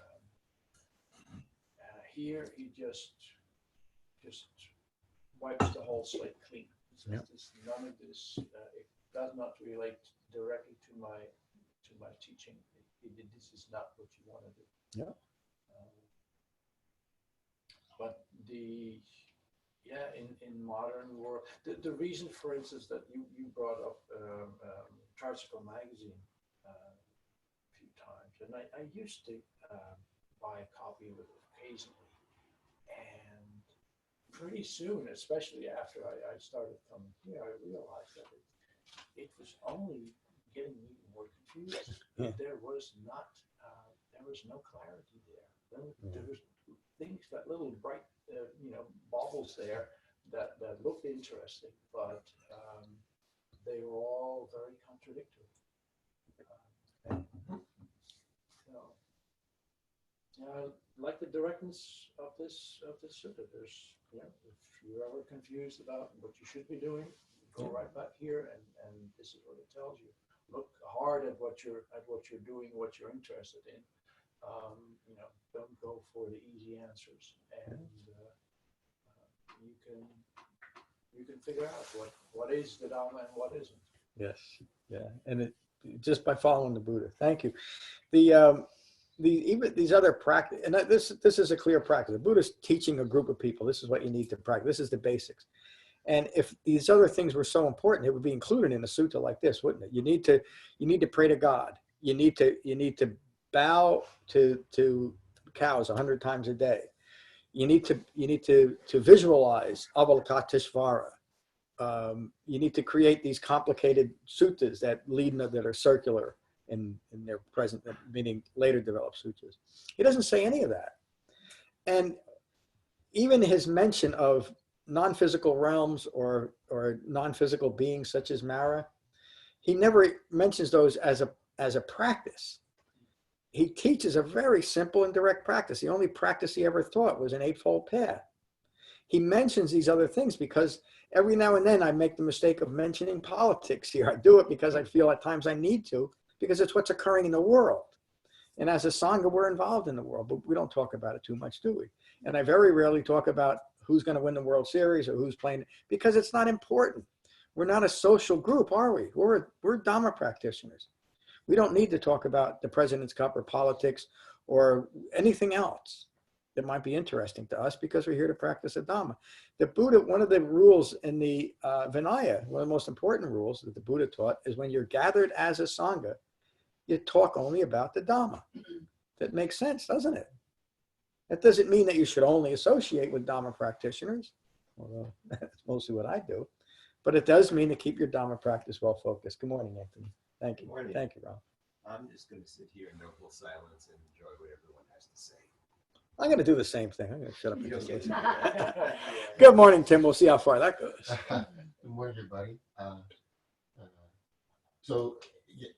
Speaker 9: Here, he just wipes the whole slate clean. So
Speaker 1: Yeah.
Speaker 9: none of this. It does not relate directly to my teaching. This is not what you want to do.
Speaker 1: Yeah.
Speaker 9: But in modern world, the reason, for instance, that you brought up Chartable magazine a few times. and I used to buy a copy of it occasionally. And pretty soon, especially after I started coming here, I realized that it was only getting me more confused.
Speaker 1: Yeah.
Speaker 9: There was no clarity there. There was things, that little bright, baubles there that looked interesting, but they were all very contradictory. So, I like the directness of this sutta. There's, if you're ever confused about what you should be doing, go right back here, and this is what it tells you. Look hard at what you're doing, what you're interested in. Don't go for the easy answers, and you can figure out what is the Dhamma and what isn't.
Speaker 1: Yes, yeah, and just by following the Buddha. Thank you. Even these other practice, and this is a clear practice. The Buddha's teaching a group of people. This is what you need to practice. This is the basics. And if these other things were so important, it would be included in a sutta like this, wouldn't it? You need to pray to God. You need to bow to cows 100 times a day. You need to visualize Avalokiteshvara. You need to create these complicated suttas that are circular in their present, meaning later developed sutras. He doesn't say any of that. And even his mention of non-physical realms or non-physical beings such as Mara, he never mentions those as a practice. He teaches a very simple and direct practice. The only practice he ever taught was an Eightfold Path. He mentions these other things because every now and then I make the mistake of mentioning politics here. I do it because I feel at times I need to, because it's what's occurring in the world. And as a sangha, we're involved in the world, but we don't talk about it too much, do we? And I very rarely talk about who's going to win the World Series or who's playing, because it's not important. We're not a social group, are we? We're Dhamma practitioners. We don't need to talk about the President's Cup or politics or anything else that might be interesting to us, because we're here to practice a Dhamma. The Buddha, one of the rules in the Vinaya, one of the most important rules that the Buddha taught, is when you're gathered as a sangha, you talk only about the Dhamma. That makes sense, doesn't it? That doesn't mean that you should only associate with Dhamma practitioners, although that's mostly what I do. But it does mean to keep your Dhamma practice well focused. Good morning, Anthony. Thank you.
Speaker 10: Good morning.
Speaker 1: Thank you, Ron.
Speaker 10: I'm just going to sit here in noble silence and enjoy what everyone has to say.
Speaker 1: I'm going to do the same thing. I'm going to shut up and
Speaker 10: You
Speaker 1: just
Speaker 10: don't get
Speaker 1: listen.
Speaker 10: to
Speaker 1: Good morning, Tim. We'll see how far that goes.
Speaker 11: Good morning, everybody. So yeah,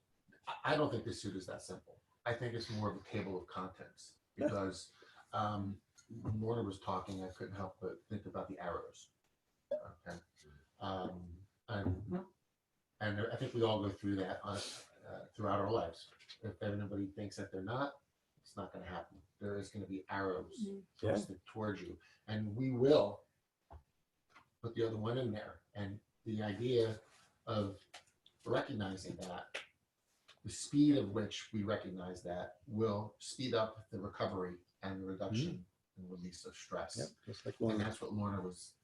Speaker 11: I don't think this suit is that simple. I think it's more of a table of contents, because when Lorna was talking, I couldn't help but think about the arrows. Okay. And I think we all go through that throughout our lives. If anybody thinks that they're not, it's not going to happen. There is going to be arrows twisted towards you, and we will put the other one in there. And the idea of recognizing that, the speed of which we recognize that, will speed up the recovery and the reduction and release of stress.
Speaker 1: Yep, just like
Speaker 11: And
Speaker 1: Lorna.
Speaker 11: that's what Lorna was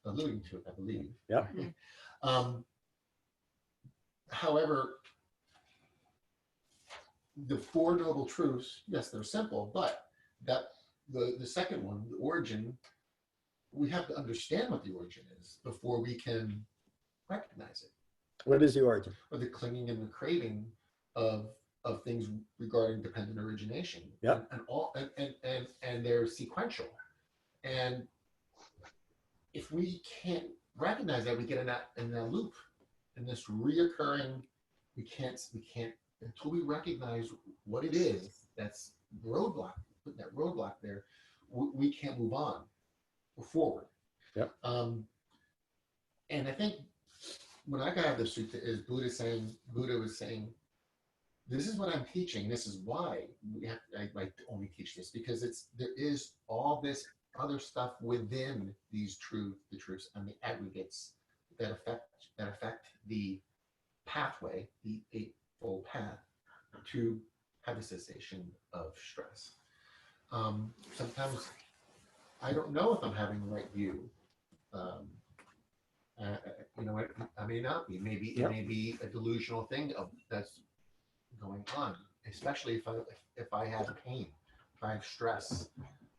Speaker 11: alluding to, I believe.
Speaker 1: Yep.
Speaker 11: However, the Four Noble Truths, yes, they're simple, but that the second one, the origin, we have to understand what the origin is before we can recognize it.
Speaker 1: What is the origin?
Speaker 11: Or the clinging and the craving of things regarding dependent origination.
Speaker 1: Yep.
Speaker 11: And they're sequential. And if we can't recognize that, we get in that loop, in this reoccurring, we can't until we recognize what it is that's the roadblock, putting that roadblock there, we can't move on or forward.
Speaker 1: Yep.
Speaker 11: And I think when I got out of the sutta is Buddha was saying, this is what I'm teaching. This is why I like to only teach this, because there is all this other stuff within these the truths and the aggregates that affect the pathway, the Eightfold Path, to have a cessation of stress. Sometimes I don't know if I'm having the right view. I may not be. Maybe it may be a delusional thing that's going on, especially if I have pain, if I have stress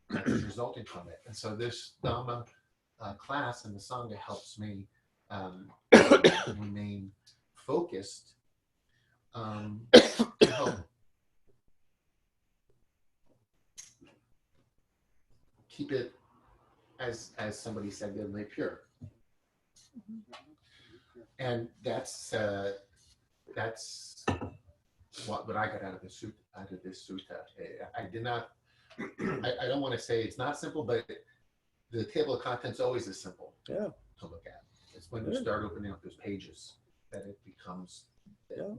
Speaker 11: that is resulting from it. And so this Dhamma class and the sangha helps me remain focused, to help keep it, as somebody said, the pure. And that's what I got out of this sutta. I did not. I don't want to say it's not simple, but the table of contents always is simple.
Speaker 1: Yeah.
Speaker 11: To look at. It's when you start opening up those pages that it becomes,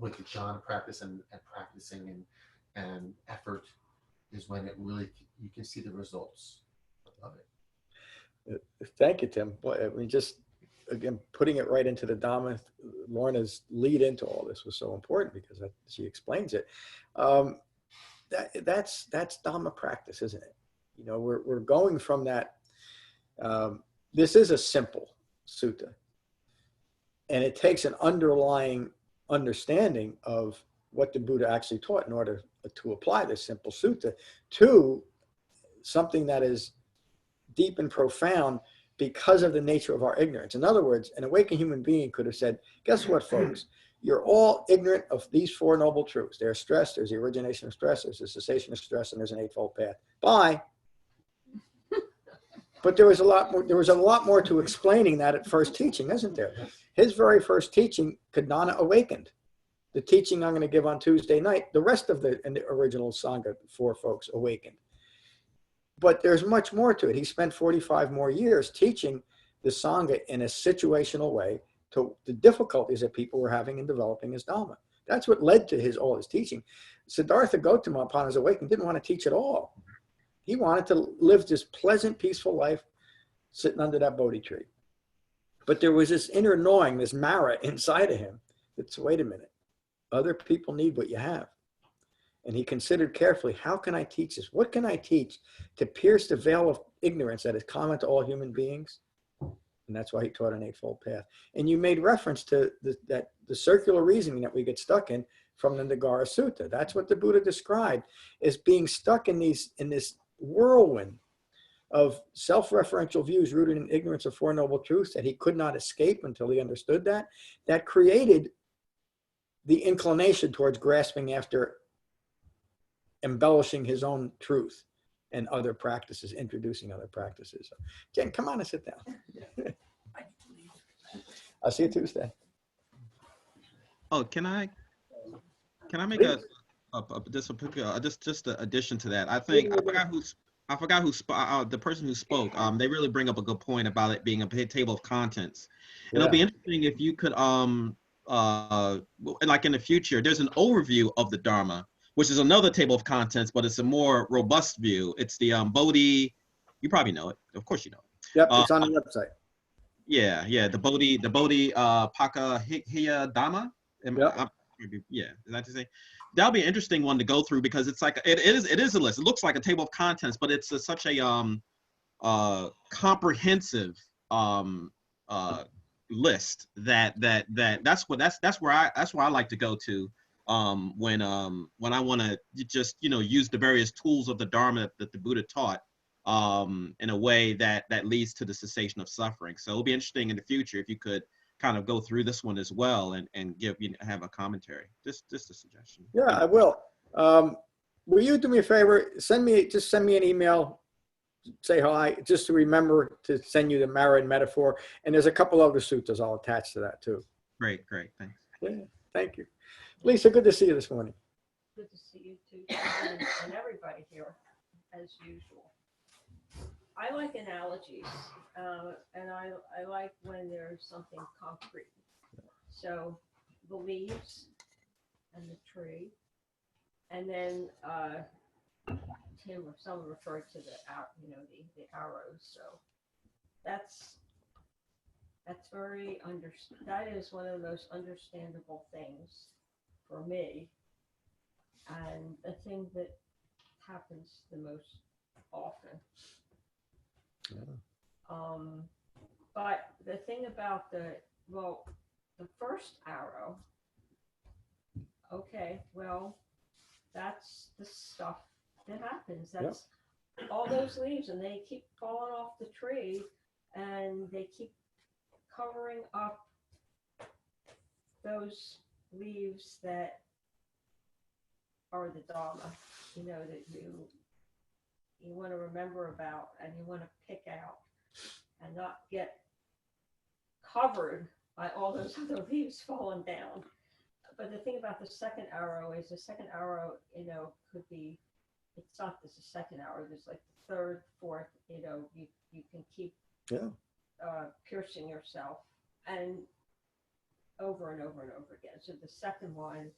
Speaker 11: with the jhana practice and practicing and effort, is when it really, you can see the results of it.
Speaker 1: Thank you, Tim. Boy, I mean, just again, putting it right into the Dhamma, Lorna's lead into all this was so important because she explains it. That's Dhamma practice, isn't it? You know, we're going from that. This is a simple sutta, and it takes an underlying understanding of what the Buddha actually taught in order to apply this simple sutta to something that is deep and profound because of the nature of our ignorance. In other words, an awakened human being could have said, guess what, folks? You're all ignorant of these four noble truths. There's stress, there's the origination of stress, there's the cessation of stress, and there's an eightfold path. Bye. But there was a lot more to explaining that at first teaching, isn't there? His very first teaching, Kadana awakened. The teaching I'm going to give on Tuesday night, the rest of the original Sangha, four folks awakened. But there's much more to it. He spent 45 more years teaching the Sangha in a situational way to the difficulties that people were having in developing his Dhamma. That's what led to all his teaching. Siddhartha Gautama, upon his awakening, didn't want to teach at all. He wanted to live this pleasant, peaceful life sitting under that Bodhi tree. But there was this inner gnawing, this Mara inside of him that said, wait a minute, other people need what you have. And he considered carefully, how can I teach this? What can I teach to pierce the veil of ignorance that is common to all human beings? And that's why he taught an Eightfold Path. And you made reference to the circular reasoning that we get stuck in from the Nagara Sutta. That's what the Buddha described as being stuck in this whirlwind of self-referential views rooted in ignorance of Four Noble Truths that he could not escape until he understood that created the inclination towards grasping after embellishing his own truth and other practices, introducing other practices. So, Jen, come on and sit down. I'll see you Tuesday.
Speaker 7: Oh, can I make
Speaker 1: Please.
Speaker 7: just an addition to that? I think I forgot who the person who spoke. They really bring up a good point about it being a table of contents. And it'll be interesting if you could like in the future, there's an overview of the Dharma, which is another table of contents, but it's a more robust view. It's the Bodhi. You probably know it. Of course you know it.
Speaker 1: Yep, it's on the website.
Speaker 7: Yeah, the Bodhi Paka Hiya Dhamma. Yeah, is that to say? That'll be an interesting one to go through because it's like it is a list. It looks like a table of contents, but it's such a comprehensive list that's where I like to go to when I want to just use the various tools of the Dharma that the Buddha taught in a way that leads to the cessation of suffering. So it'll be interesting in the future if you could kind of go through this one as well and have a commentary. Just a suggestion.
Speaker 1: Yeah, I will. Will you do me a favor? Send me an email, say hi, just to remember to send you the Mara and metaphor. And there's a couple other suttas I'll attach to that too.
Speaker 7: Great, thanks.
Speaker 1: Yeah, thank you. Lisa, good to see you this morning.
Speaker 12: Good to see you too, and everybody here, as usual. I like analogies, and I like when there's something concrete. So the leaves and the tree, and then Tim or someone referred to the arrows. So that's very that is one of the most understandable things for me, and the thing that happens the most often. But the thing about the first arrow, okay, well, that's the stuff that happens. That's all those leaves, and they keep falling off the tree, and they keep covering up those leaves that are the Dhamma, you know, that you want to remember about and you want to pick out and not get covered by all those other leaves falling down. But the thing about the second arrow is the second arrow, you know, could be, it's not just the second arrow, there's like the third, fourth, you know, you can keep piercing yourself and over and over and over again. So the second one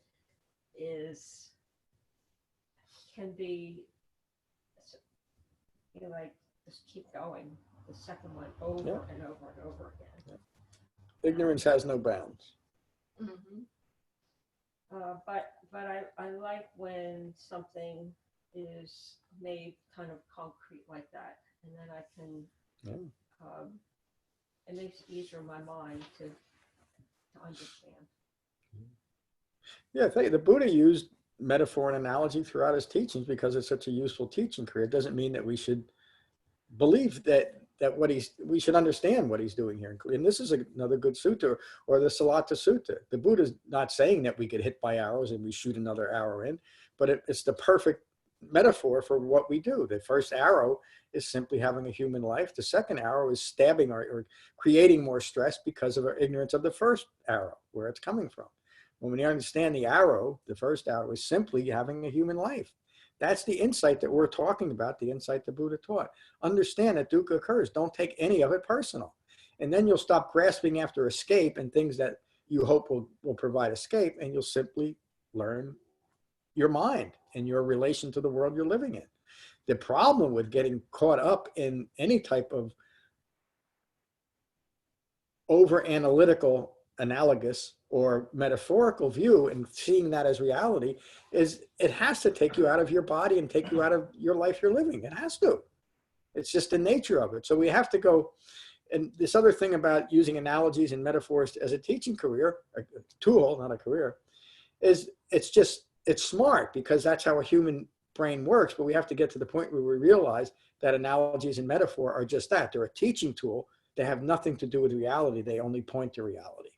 Speaker 12: can be, you know, like just keep going. The second one over and over and over again.
Speaker 1: Ignorance has no bounds.
Speaker 12: Mm-hmm. But I like when something is made kind of concrete like that, and then I can, it makes it easier in my mind to understand.
Speaker 1: Yeah, the Buddha used metaphor and analogy throughout his teachings because it's such a useful teaching career. It doesn't mean that we should believe that we should understand what he's doing here. And this is another good sutta, or the Salata Sutta. The Buddha's not saying that we get hit by arrows and we shoot another arrow in, but it's the perfect metaphor for what we do. The first arrow is simply having a human life. The second arrow is stabbing or creating more stress because of our ignorance of the first arrow, where it's coming from. When we understand the arrow, the first arrow is simply having a human life. That's the insight that we're talking about, the insight the Buddha taught. Understand that dukkha occurs. Don't take any of it personal. And then you'll stop grasping after escape and things that you hope will provide escape, and you'll simply learn your mind and your relation to the world you're living in. The problem with getting caught up in any type of over-analytical, analogous, or metaphorical view and seeing that as reality is it has to take you out of your body and take you out of your life you're living. It has to. It's just the nature of it. So we have to go. And this other thing about using analogies and metaphors as a teaching career, a tool, not a career, is it's smart because that's how a human brain works. But we have to get to the point where we realize that analogies and metaphor are just that. They're a teaching tool. They have nothing to do with reality. They only point to reality.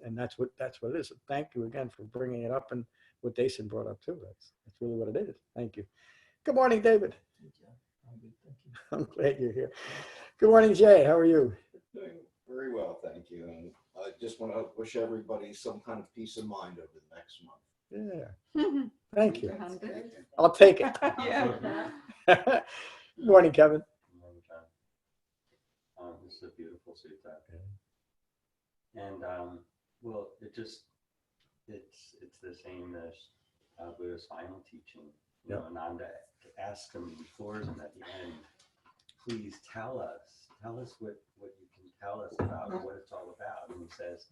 Speaker 1: And that's what it is. So thank you again for bringing it up, and what Dason brought up too. That's really what it is. Thank you. Good morning, David.
Speaker 8: I'm good, thank you.
Speaker 1: I'm glad you're here. Good morning, Jay. How are you?
Speaker 13: Doing very well, thank you. And I just want to wish everybody some kind of peace of mind over the next month.
Speaker 1: Yeah. Thank you. I'll take it.
Speaker 5: Yeah.
Speaker 1: Good morning, Kevin.
Speaker 14: Good morning, John. This is a beautiful sutta. And well, it's the same as Buddha's final teaching. You know, Ananda asks him, implores him at the end, please tell us what you can tell us about what it's all about. And he says,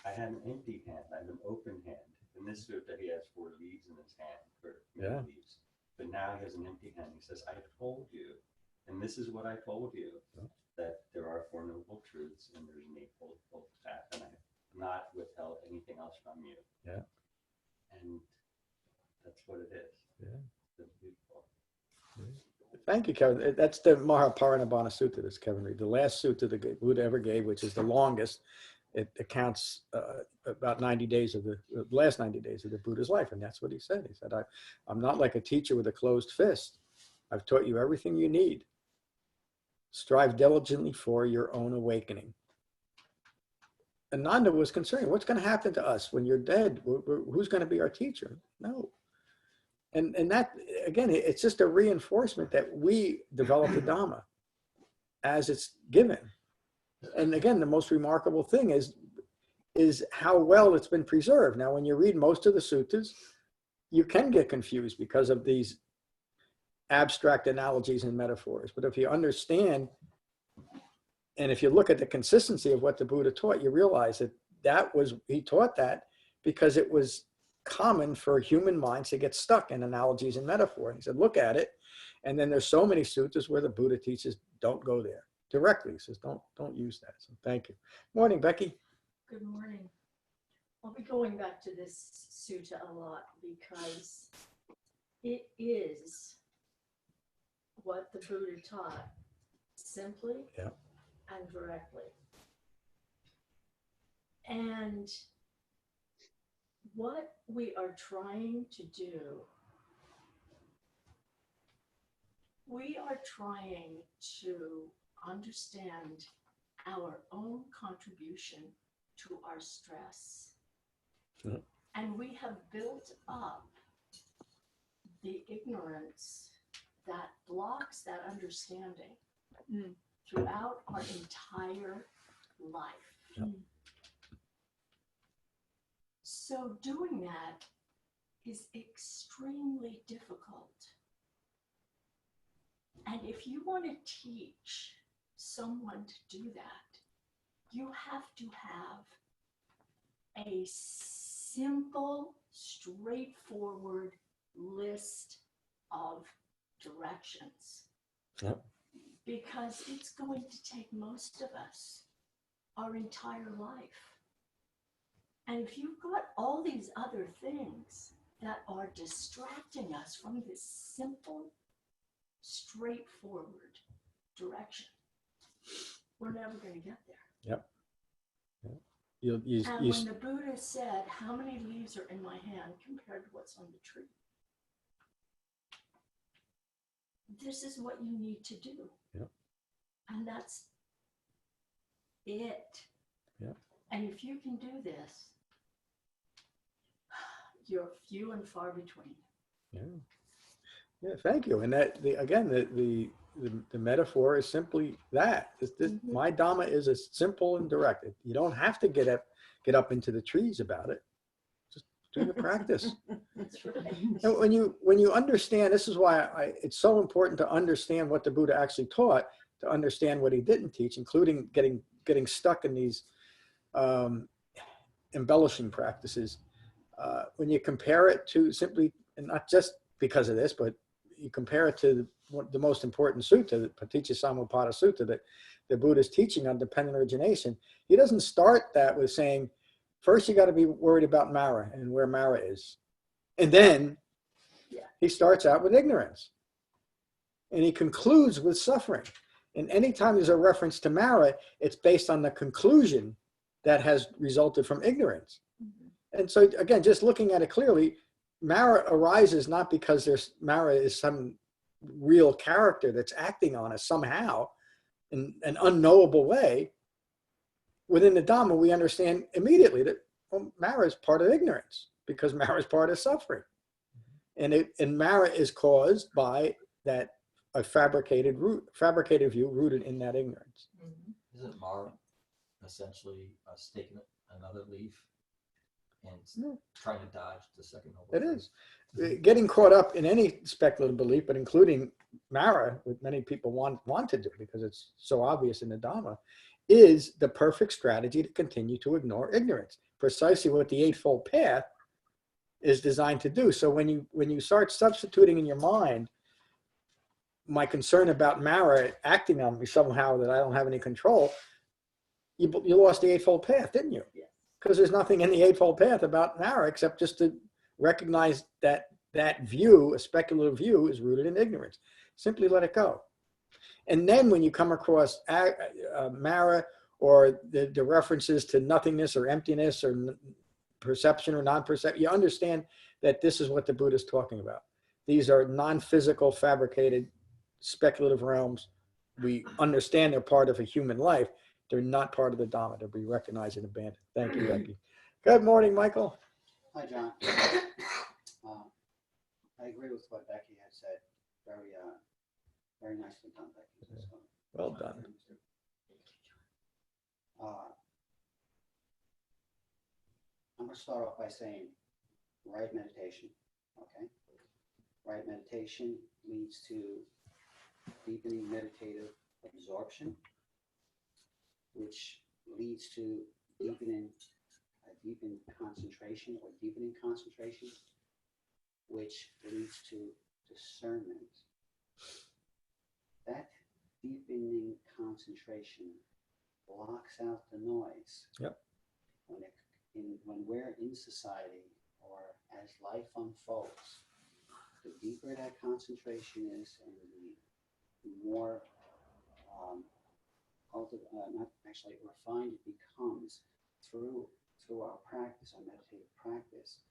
Speaker 14: I had an empty hand, I have an open hand. In this sutta, he has 4 leaves in his hand, or leaves. But now he has an empty hand. He says, I told you, and this is what I told you, that there are 4 noble truths and there's an Eightfold Path, and I have not withheld anything else from you.
Speaker 1: Yeah.
Speaker 14: And that's what it is.
Speaker 1: Yeah.
Speaker 14: It's beautiful.
Speaker 1: Thank you, Kevin. That's the Mahaparinibbana Sutta, this Kevin read. The last sutta the Buddha ever gave, which is the longest. It accounts about 90 days of the last 90 days of the Buddha's life. And that's what he said. He said, I'm not like a teacher with a closed fist. I've taught you everything you need. Strive diligently for your own awakening. Ananda was concerned, what's going to happen to us when you're dead? Who's going to be our teacher? No. And that, again, it's just a reinforcement that we develop the Dhamma as it's given. And again, the most remarkable thing is how well it's been preserved. Now, when you read most of the suttas, you can get confused because of these abstract analogies and metaphors. But if you understand, and if you look at the consistency of what the Buddha taught, you realize that he taught that because it was common for human minds to get stuck in analogies and metaphor. And he said, look at it. And then there's so many suttas where the Buddha teaches, don't go there directly. He says, don't use that. So thank you. Morning, Becky.
Speaker 15: Good morning.
Speaker 12: I'll be going back to this sutta a lot because it is what the Buddha taught simply and directly. And what we are trying to do, we are trying to understand our own contribution to our stress. And we have built up the ignorance that blocks that understanding throughout our entire life. So doing that is extremely difficult. And if you want to teach someone to do that, you have to have a simple, straightforward list of directions. Because it's going to take most of us our entire life. And if you've got all these other things that are distracting us from this simple, straightforward direction, we're never going to get there. And when the Buddha said, how many leaves are in my hand compared to what's on the tree? This is what you need to do. And that's it. And if you can do this, you're few and far between.
Speaker 1: Thank you. And that the metaphor is simply that. My Dhamma is as simple and direct. You don't have to get up into the trees about it. Just do the practice.
Speaker 12: That's right.
Speaker 1: And when you understand, this is why it's so important to understand what the Buddha actually taught, to understand what he didn't teach, including getting stuck in these embellishing practices. When you compare it to simply, and not just because of this, but you compare it to the most important sutta, the Paticcasamuppada Sutta, that the Buddha is teaching on dependent origination. He doesn't start that with saying, first you got to be worried about Mara and where Mara is. And then he starts out with ignorance. And he concludes with suffering. And anytime there's a reference to Mara, it's based on the conclusion that has resulted from ignorance. And so again, just looking at it clearly, Mara arises not because Mara is some real character that's acting on us somehow in an unknowable way. Within the Dhamma, we understand immediately that Mara is part of ignorance because Mara is part of suffering. And Mara is caused by a fabricated view rooted in that ignorance.
Speaker 8: Isn't Mara essentially taking another leaf and trying to dodge the second noble
Speaker 1: It
Speaker 8: truth?
Speaker 1: is. Getting caught up in any speculative belief, but including Mara, which many people want to do because it's so obvious in the Dhamma, is the perfect strategy to continue to ignore ignorance. Precisely what the Eightfold Path is designed to do. So when you start substituting in your mind my concern about Mara acting on me somehow that I don't have any control, you lost the Eightfold Path, didn't you? Because there's nothing in the Eightfold Path about Mara except just to recognize that view, a speculative view, is rooted in ignorance. Simply let it go. And then when you come across Mara or the references to nothingness or emptiness or perception or non-perception, you understand that this is what the Buddha is talking about. These are non-physical, fabricated, speculative realms. We understand they're part of a human life. They're not part of the Dhamma to be recognized and abandoned. Thank you, Becky. Good morning, Michael.
Speaker 15: Hi, John. I agree with what Becky had said. Very nicely done, Becky. So,
Speaker 1: well done.
Speaker 15: I'm going to start off by saying right meditation, okay? Right meditation leads to deepening meditative absorption, which leads to deepened concentration or deepening concentration, which leads to discernment. That deepening concentration blocks out the noise.
Speaker 1: Yep.
Speaker 15: when we're in society or as life unfolds, the deeper that concentration is and the more not actually refined it becomes through our practice, our meditative practice,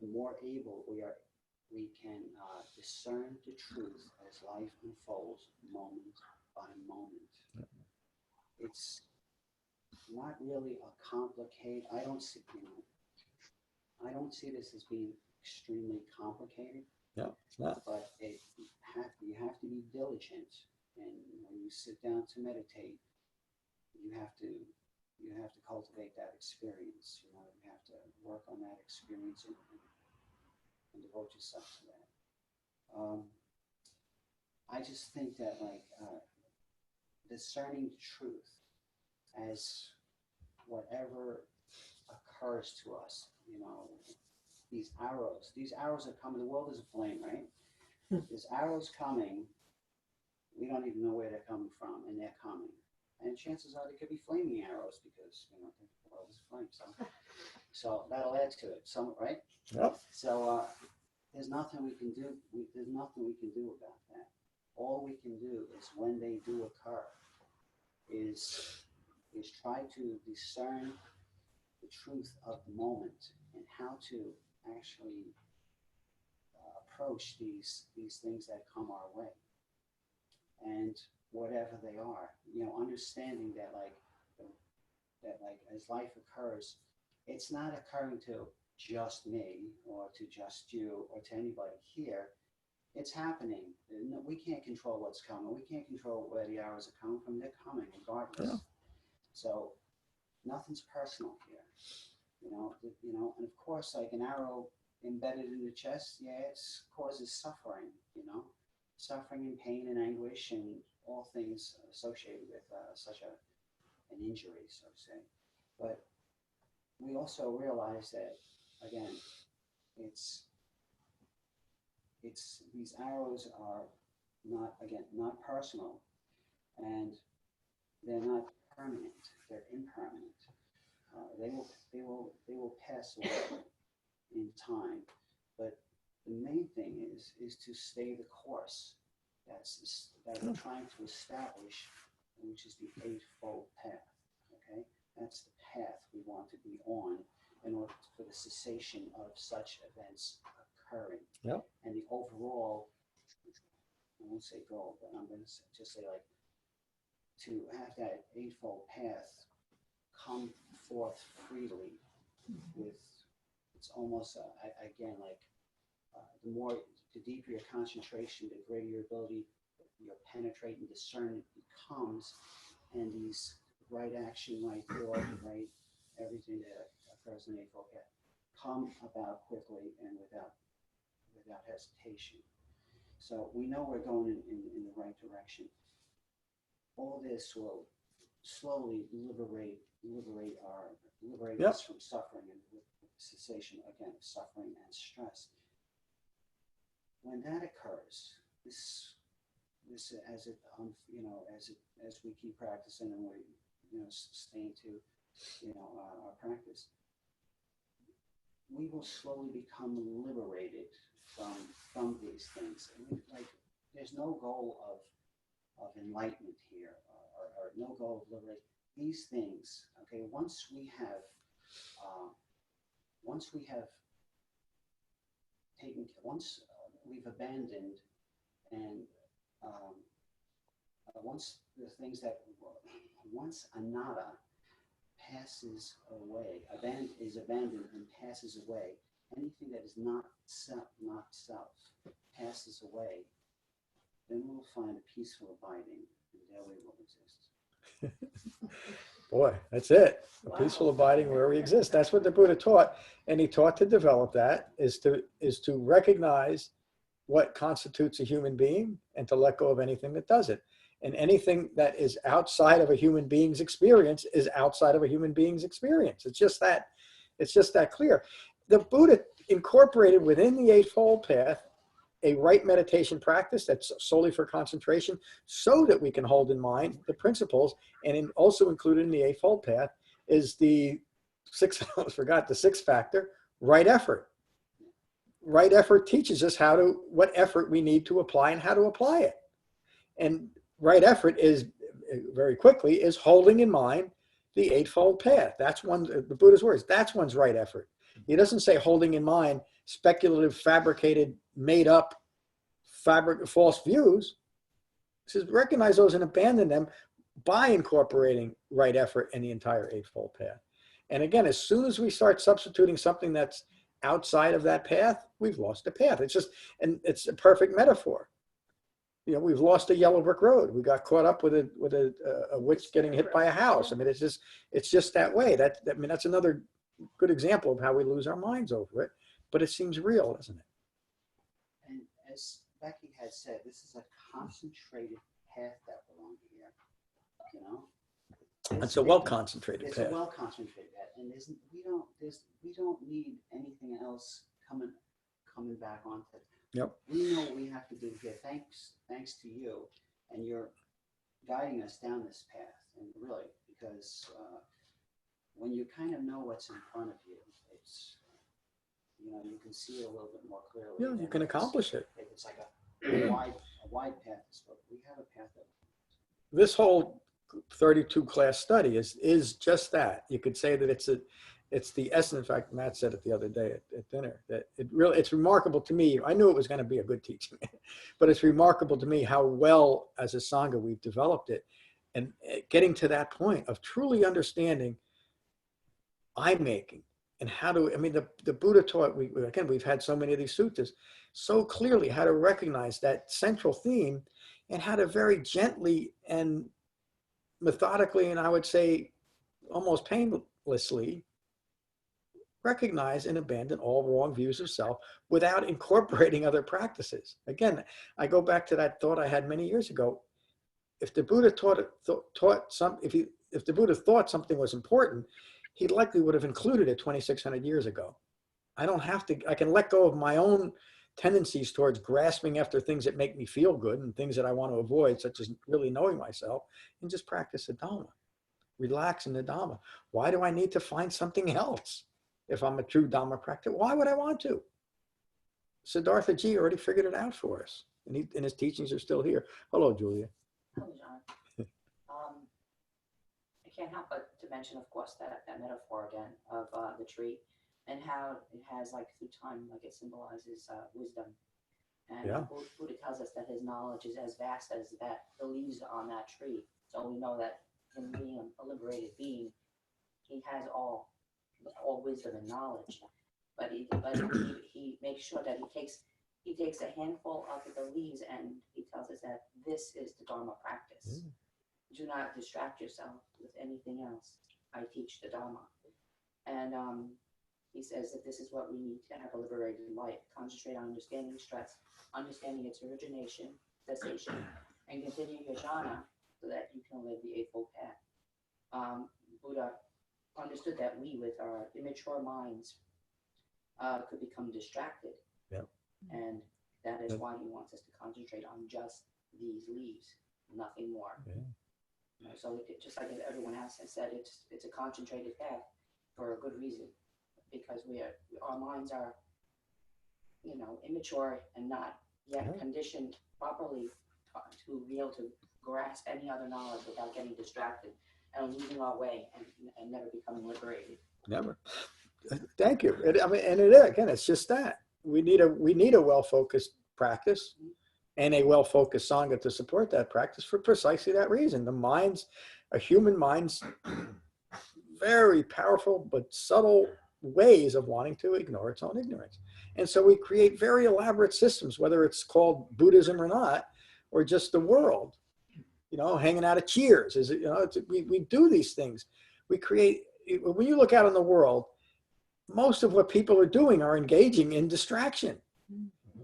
Speaker 15: the more able we can discern the truth as life unfolds moment by moment. It's not really a complicated. I don't see this as being extremely complicated.
Speaker 1: No, it's not.
Speaker 15: But you have to be diligent, and when you sit down to meditate, you have to cultivate that experience. You have to work on that experience and devote yourself to that. I just think that discerning truth as whatever occurs to us, these arrows are coming. The world is a flame, right? There's arrows coming. We don't even know where they're coming from, and they're coming. And chances are they could be flaming arrows because the world is a flame. So that'll add to it, right?
Speaker 1: Yep.
Speaker 15: So there's nothing we can do. There's nothing we can do about that. All we can do is, when they do occur, is try to discern the truth of the moment and how to actually approach these things that come our way, and whatever they are, understanding that as life occurs, it's not occurring to just me or to just you or to anybody here. It's happening. We can't control what's coming. We can't control where the arrows are coming from. They're coming regardless. Yeah. So nothing's personal here, and of course, like an arrow embedded in the chest, it causes suffering, suffering and pain and anguish and all things associated with such an injury, so to say. But we also realize that, again, it's these arrows are not personal, and they're not permanent. They're impermanent. They will pass away in time. But the main thing is to stay the course that we're trying to establish, which is the Eightfold Path. Okay, that's the path we want to be on in order for the cessation of such events occurring.
Speaker 1: Yep.
Speaker 15: And the overall, I won't say goal, but I'm going to just say to have that Eightfold Path come forth freely with, it's almost, the deeper your concentration, the greater your ability, your penetrate and discern becomes, and these right action, right thought, right everything that occurs in the Eightfold Path come about quickly and without hesitation. So we know we're going in the right direction. All this will slowly liberate
Speaker 1: Yep.
Speaker 15: us from suffering and with cessation again of suffering and stress. When that occurs, this as we keep practicing and we staying to our practice, we will slowly become liberated from these things. There's no goal of enlightenment here, or no goal of liberation. These things, okay, once we have we've abandoned and once the things that, once Anatta passes away, is abandoned and passes away, anything that is not self passes away, then we'll find a peaceful abiding, and there we will exist.
Speaker 1: Boy, that's it. A peaceful abiding where we exist. That's what the Buddha taught. And he taught to develop that is to recognize what constitutes a human being and to let go of anything that doesn't. And anything that is outside of a human being's experience is outside of a human being's experience. It's just that clear. The Buddha incorporated within the Eightfold Path a right meditation practice that's solely for concentration so that we can hold in mind the principles, and also included in the Eightfold Path is the I almost forgot the sixth factor, right effort. Right effort teaches us what effort we need to apply and how to apply it. And right effort is, very quickly, is holding in mind the Eightfold Path. That's the Buddha's words, that's one's right effort. He doesn't say holding in mind speculative, fabricated, made up, false views. He says recognize those and abandon them by incorporating right effort and the entire Eightfold Path. And again, as soon as we start substituting something that's outside of that path, we've lost the path. It's just, and it's a perfect metaphor. You know, we've lost a yellow brick road. We got caught up with a witch getting hit by a house. I mean, it's just that way. That's another good example of how we lose our minds over it. But it seems real, doesn't it?
Speaker 15: And as Becky had said, this is a concentrated path that we're on here. You know,
Speaker 1: It's a well-concentrated
Speaker 15: It's
Speaker 1: path.
Speaker 15: a well-concentrated path, and we don't need anything else coming back onto it.
Speaker 1: Yep.
Speaker 15: We know what we have to do here. Thanks to you, and you're guiding us down this path. And really, because when you kind of know what's in front of you, it's you can see it a little bit more clearly.
Speaker 1: Yeah, you can accomplish it.
Speaker 15: It's like a wide path. But we have a path that.
Speaker 1: This whole 32 class study is just that. You could say that it's the essence. In fact, Matt said it the other day at dinner, that it's remarkable to me. I knew it was going to be a good teaching, but it's remarkable to me how well as a sangha we've developed it, and getting to that point of truly understanding eye making and how to. I mean, the Buddha taught. We've had so many of these suttas so clearly how to recognize that central theme and how to very gently and methodically, and I would say almost painlessly, recognize and abandon all wrong views of self without incorporating other practices. Again, I go back to that thought I had many years ago. If the Buddha if the Buddha thought something was important, he likely would have included it 2,600 years ago. I can let go of my own tendencies towards grasping after things that make me feel good and things that I want to avoid, such as really knowing myself, and just practice the Dhamma. Relax in the Dhamma. Why do I need to find something else? If I'm a true Dhamma practitioner, why would I want to? Siddhartha Ji already figured it out for us, and his teachings are still here. Hello, Julia.
Speaker 16: Hello, John. I can't help but to mention, of course, that metaphor again of the tree, and how it has, like, through time, like it symbolizes wisdom. And
Speaker 1: Yeah.
Speaker 16: Buddha tells us that his knowledge is as vast as the leaves on that tree. So we know that him being a liberated being, he has all wisdom and knowledge. But he makes sure that he takes a handful of the leaves, and he tells us that this is the Dharma practice. Do not distract yourself with anything else. I teach the Dhamma. And he says that this is what we need to have a liberated life. Concentrate on understanding stress, understanding its origination, cessation, and continue your jhana so that you can live the Eightfold Path. Buddha understood that we, with our immature minds, could become distracted.
Speaker 1: Yep.
Speaker 16: And that is why he wants us to concentrate on just these leaves, nothing more.
Speaker 1: Yeah.
Speaker 16: So just like everyone else has said, it's a concentrated path for a good reason, because our minds are, immature and not yet conditioned properly to be able to grasp any other knowledge without getting distracted and losing our way and never becoming liberated.
Speaker 1: Never. Thank you. It's just that we need a well-focused practice and a well-focused sangha to support that practice for precisely that reason. A human mind's very powerful but subtle ways of wanting to ignore its own ignorance. And so we create very elaborate systems, whether it's called Buddhism or not, or just the world, hanging out at Cheers. We do these things. We create, when you look out in the world, most of what people are doing are engaging in distraction.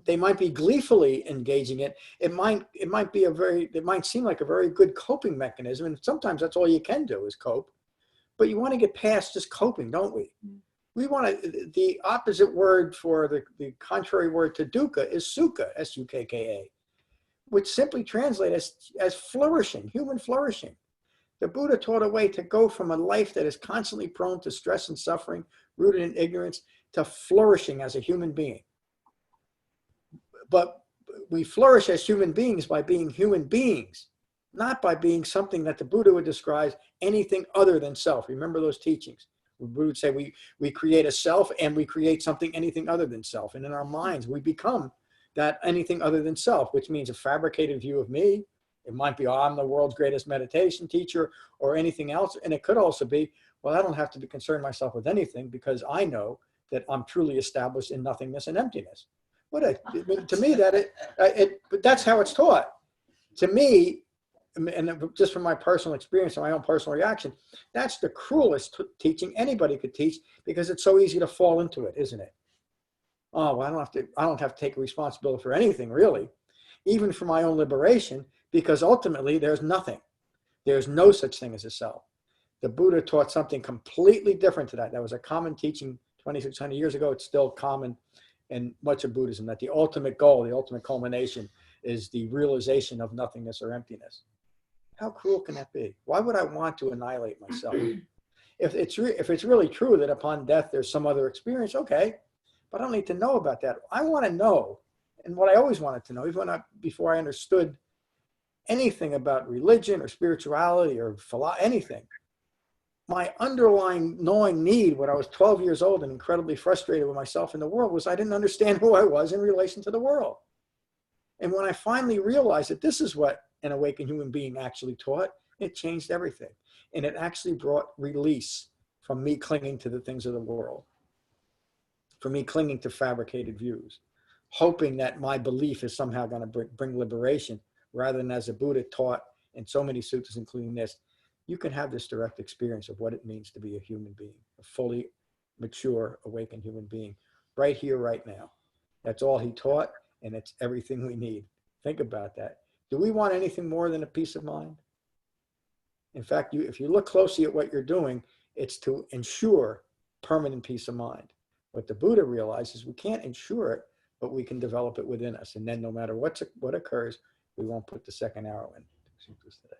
Speaker 1: They might be gleefully engaging it. It might seem like a very good coping mechanism. And sometimes that's all you can do is cope. But you want to get past just coping, don't we? We want to, the opposite word for the contrary word to dukkha is sukha, S-U-K-K-A, which simply translates as flourishing, human flourishing. The Buddha taught a way to go from a life that is constantly prone to stress and suffering, rooted in ignorance, to flourishing as a human being. But we flourish as human beings by being human beings, not by being something that the Buddha would describe anything other than self. Remember those teachings. The Buddha would say we create a self and we create something, anything other than self. And in our minds, we become that anything other than self, which means a fabricated view of me. It might be, oh, I'm the world's greatest meditation teacher or anything else. And it could also be, well, I don't have to be concerned myself with anything because I know that I'm truly established in nothingness and emptiness. To me, but that's how it's taught. To me, and just from my personal experience and my own personal reaction, that's the cruelest teaching anybody could teach because it's so easy to fall into it, isn't it? Oh, well, I don't have to take responsibility for anything, really, even for my own liberation, because ultimately there's nothing. There's no such thing as a self. The Buddha taught something completely different to that. That was a common teaching 2,600 years ago. It's still common in much of Buddhism, that the ultimate goal, the ultimate culmination is the realization of nothingness or emptiness. How cruel can that be? Why would I want to annihilate myself? If it's really true that upon death there's some other experience, okay, but I don't need to know about that. I want to know, and what I always wanted to know, even before I understood anything about religion or spirituality or anything, my underlying gnawing need when I was 12 years old and incredibly frustrated with myself in the world was I didn't understand who I was in relation to the world. And when I finally realized that this is what an awakened human being actually taught, it changed everything. And it actually brought release from me clinging to the things of the world, from me clinging to fabricated views, hoping that my belief is somehow going to bring liberation, rather than as the Buddha taught in so many suttas, including this, you can have this direct experience of what it means to be a human being, a fully mature, awakened human being, right here, right now. That's all he taught, and it's everything we need. Think about that. Do we want anything more than a peace of mind? In fact, if you look closely at what you're doing, it's to ensure permanent peace of mind. What the Buddha realizes, we can't ensure it, but we can develop it within us. And then no matter what occurs, we won't put the second arrow in. Today.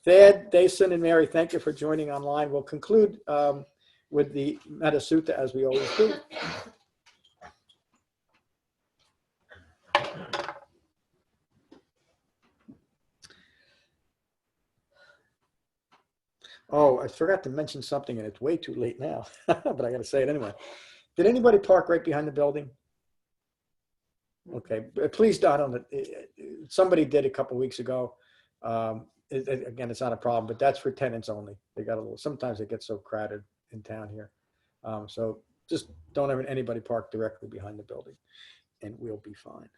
Speaker 1: Thad, Dason, and Mary, thank you for joining online. We'll conclude with the Metta Sutta as we always do. Oh, I forgot to mention something, and it's way too late now, but I got to say it anyway. Did anybody park right behind the building? Okay, please don't. Somebody did a couple weeks ago. Again, it's not a problem, but that's for tenants only. They got sometimes it gets so crowded in town here. So just don't have anybody park directly behind the building and we'll be fine.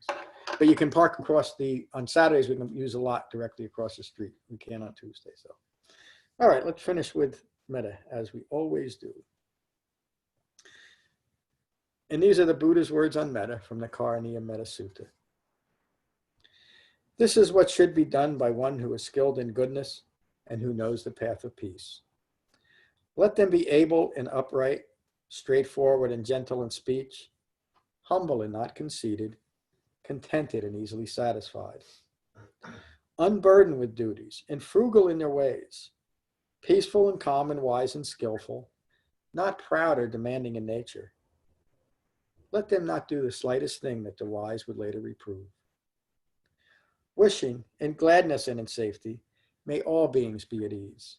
Speaker 1: But you can park on Saturdays, we can use a lot directly across the street. We can on Tuesday. So, all right, let's finish with metta as we always do. And these are the Buddha's words on metta from the Karaniya Metta Sutta. This is what should be done by one who is skilled in goodness and who knows the path of peace. Let them be able and upright, straightforward and gentle in speech, humble and not conceited, contented and easily satisfied, unburdened with duties and frugal in their ways, peaceful and calm and wise and skillful, not proud or demanding in nature. Let them not do the slightest thing that the wise would later reprove. Wishing in gladness and in safety, may all beings be at ease.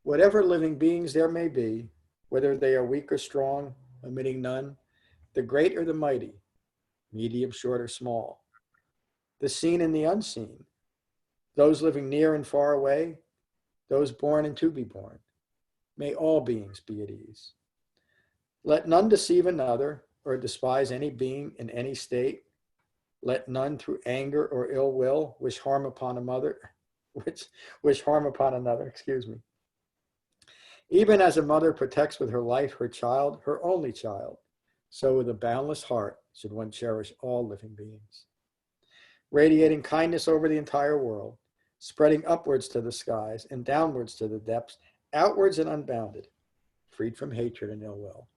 Speaker 1: Whatever living beings there may be, whether they are weak or strong, omitting none, the great or the mighty, medium, short, or small, the seen and the unseen, those living near and far away, those born and to be born, may all beings be at ease. Let none deceive another or despise any being in any state. Let none through anger or ill will wish harm upon another, Even as a mother protects with her life her child, her only child, so with a boundless heart should one cherish all living beings. Radiating kindness over the entire world, spreading upwards to the skies and downwards to the depths, outwards and unbounded, freed from hatred and ill will.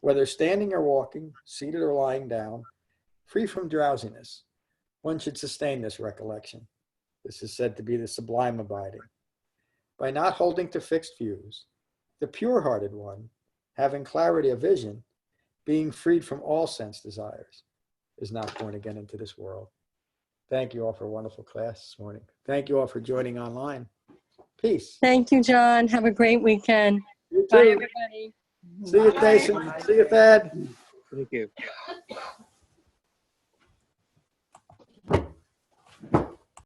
Speaker 1: Whether standing or walking, seated or lying down, free from drowsiness, one should sustain this recollection. This is said to be the sublime abiding. By not holding to fixed views, the pure-hearted one, having clarity of vision, being freed from all sense desires, is not born again into this world. Thank you all for a wonderful class this morning. Thank you all for joining online. Peace.
Speaker 4: Thank you, John. Have a great weekend.
Speaker 1: You
Speaker 4: Bye,
Speaker 1: too.
Speaker 4: everybody.
Speaker 1: See you, Jason. See you, Thad.
Speaker 2: Thank you.